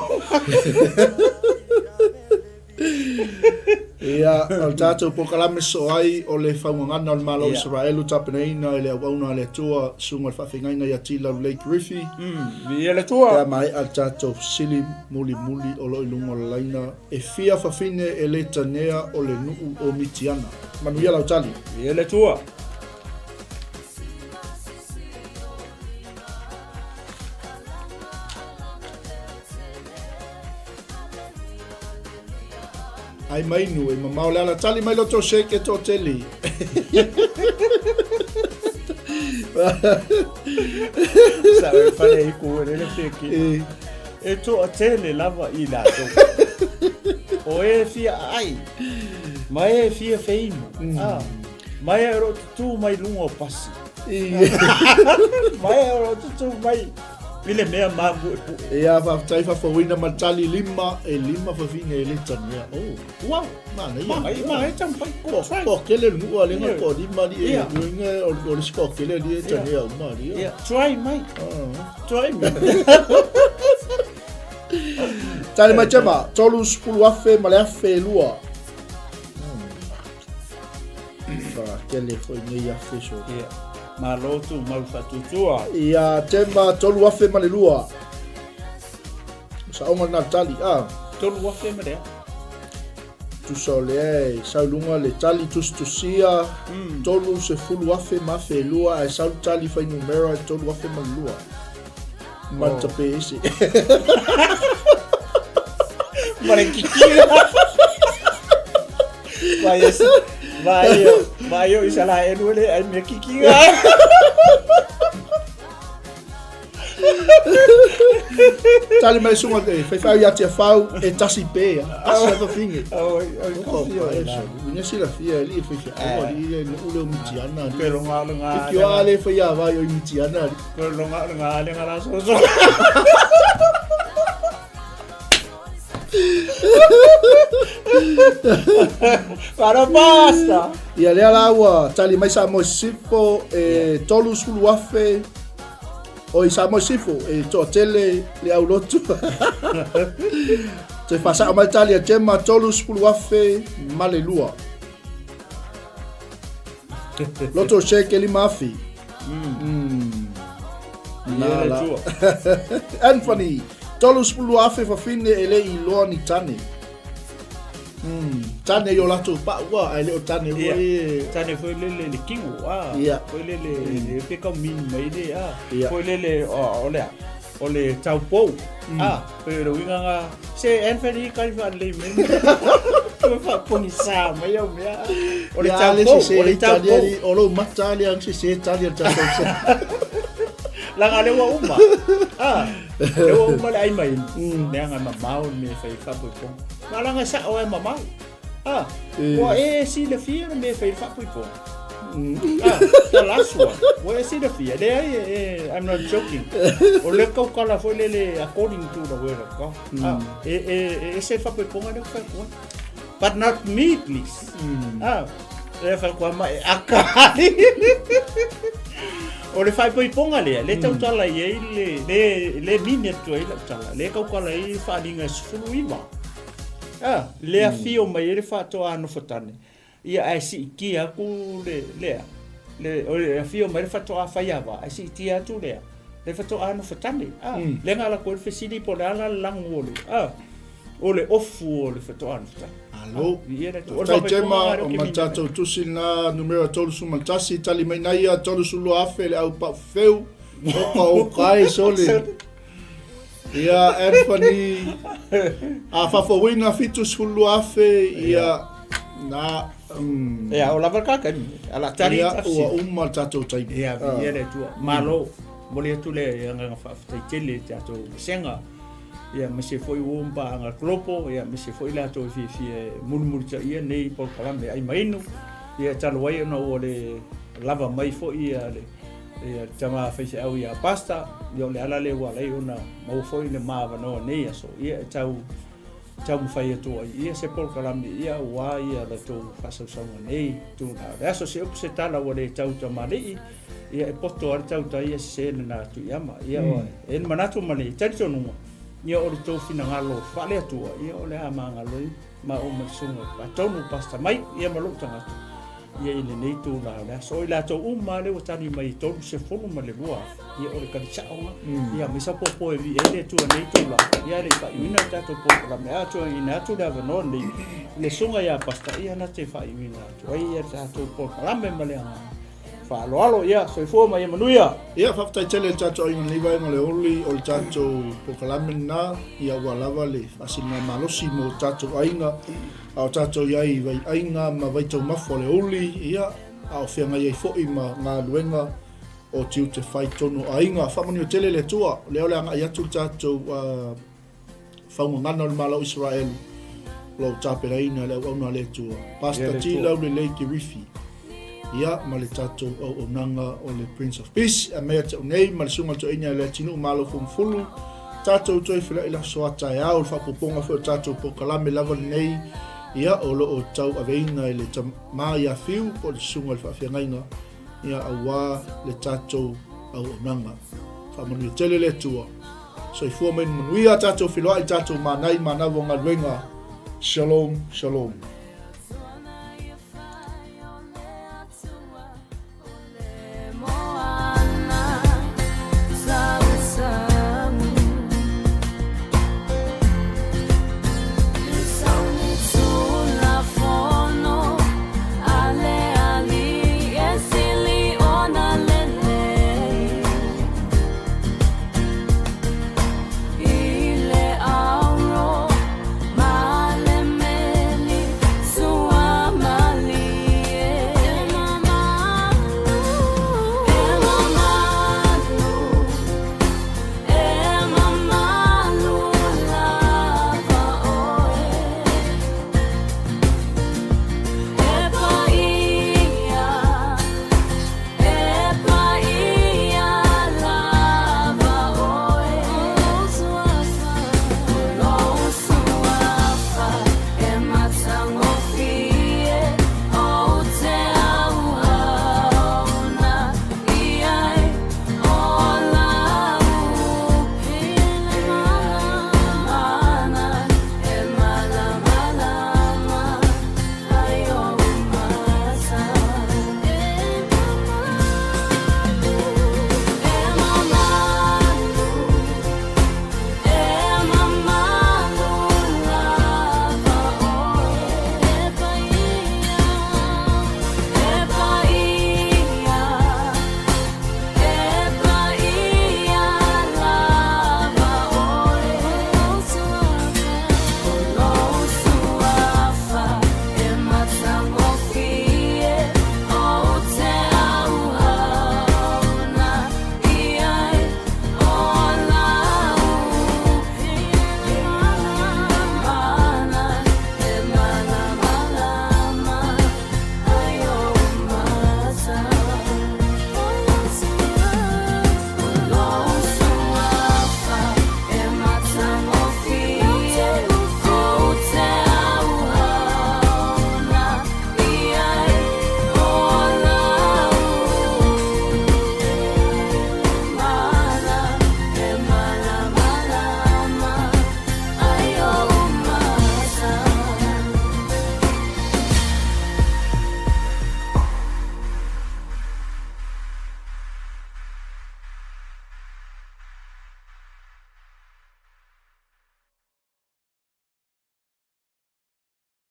S1: Ia, al tātou pokalame so ai o le whaungangana o le malo Israelu tapeneina e le awauna le tua sunga le whawhingainga i atila o Lake Rifi.
S2: Viere tua.
S1: Ia mai al tātou sili muli o lo ilunga o laina. E fia whawhine e le tanea o le nuu o Mitiana. Manuia lau tali.
S2: Viere tua.
S1: Ai mainu e mamau le ala tali mai loto shake e to teli.
S2: Sabe fare i ku le feki. E to a tele lava i la to. O e fia ai. Mai e fia feino. Mai e ro tu mai lungo pasi. Mai e ro tu mai Vile mea mabu e pu.
S1: Ia whaftai whawhawina matali lima e lima whawhine e le tanea. Oh, wow, mana ia.
S2: Ma e tampai ko.
S1: Ko kele nua lenga ko di mari e ruinga o le sko kele di e tanea umari.
S2: Ia, try mai. Try mai.
S1: Tale mai chama, tolu spulu afe male afe lua. Ba kele foi nei afe so.
S2: Ia. Ma lotu mau fatutua.
S1: Ia tema tolu afe male lua. Sa oma na tali
S2: Tolu afe male.
S1: Tu sole sa lunga le tali tusia. Tolu se fulu afe mafe lua e sa tali fai numero tolu afe male lua. Manta pe ese.
S2: Mare kikira. Vai eu isala enule ai me kikira.
S1: Tali mai sunga te, fai ia te fau e tasi pe. Asa to finge. Minha sila fia ali fai ali ule mitiana.
S2: Pero nga.
S1: Kio ale fai ia vai o mitiana.
S2: Pero nga ngala so. Para basta.
S1: Ia lea laua, tali mai sa mo sifo e tolu sulu afe. O sa mo sifo e to tele le au lotu. Te pasa mai tali a tema tolu sulu afe malelua. Loto shake li mafi.
S2: La.
S1: Anthony, tolu sulu afe fa fine ele I loa ni tane. Tane yo lato pa wa ai le tane we
S2: tane foi le kingo foi le peka min mai de foi le ole tau po pero winga se Anthony kai fa le men fa ponisa mai o mea ole tau po
S1: olo matali ang se tali tau
S2: langa le wa uma le wa uma le ai mai neanga mamau me fai fa po malanga sa o mamau wa e si le fia me fai fa po the last one wa e si le fia I'm not joking o le kau kala foi le according to the word of God e se fa po ngana fa ko but not me please e fa ko mai akali o le fai poi ponga le tau tala i le minetu i la tala le kau kala i whalinga sfuluiwa le a fio mai e le whatoa anu whatane ia ai si ki aku le a fio mai le whatoa whaiawa ai si ti atu le whatoa anu whatane le ngala koe whesini po le ala langu o le ofu o le whatoa anu whatane
S1: Alo, tai tema o matatou tusi na numero tolu su matasi tali mai nai a tolu su lo afe le au pa feu o kai sole. Ia Anthony a fafawina fitu su lo afe ia na
S2: ia o lava kaka ala tari
S1: ia o matatou tai.
S2: Ia le tua malo mole tu le nga fa tai tele tatou senga. Ia mese foi womba anga klopo ia mese foi la to fi mun cha ia nei por kalame ai mainu ia talo ai no ole lava mai foi ia le ia tama faise au ia pasta yo le ala le wala una mo foi le mava no nei so ia tau fai to ia se por kalami ia wa ia la to fasa sama nei tu na aso se op se tala wa le tau tamali ia e poto ar tau tai se na tu yama ia en manatu mali tento no ia o to fina ngalo fale tu ia o le ama ngalo ma o ma sunga pa tonu pasta mai ia malu tanga ia ile nei tu la so ila to le tani mai to se fono ma le lua ia o le kalisaonga ia misa popo e vi ele tu nei tu la ia le ka ina tato popo la me ato ina tu da no le sunga ia pasta ia na te fa ina tu ia tato popo la me male fa alo ia so fo mai manuia
S1: ia fa ta tele tato ina ni vai male oli o tato popo la me na ia wala vale asina malosi mo tato ainga au tato iai vai ainga ma vai tau mafo le oli ia au whianga iai fo'i ma ngā luenga o tiu te whai tono ainga whamani o tele le tua leo le anga iatu tato whaunga ngana le malau Israel lau tāperaina leo auna le tua pasta ti lau le leiki rifi ia ma le tato au nanga o le Prince of Peace a mea te unei ma le sunga to ina le tinu malo fumfulu tato toi whila ila soata e au whapoponga fo tato po kalame lava nei ia o lo tau aveinga le ma ia fiu o le sunga le whawhiangainga ia awa le tato au nanga whamanu tele le tua so i fuamen manuia tato whiloa i tato manai manawo ngā luenga shalom shalom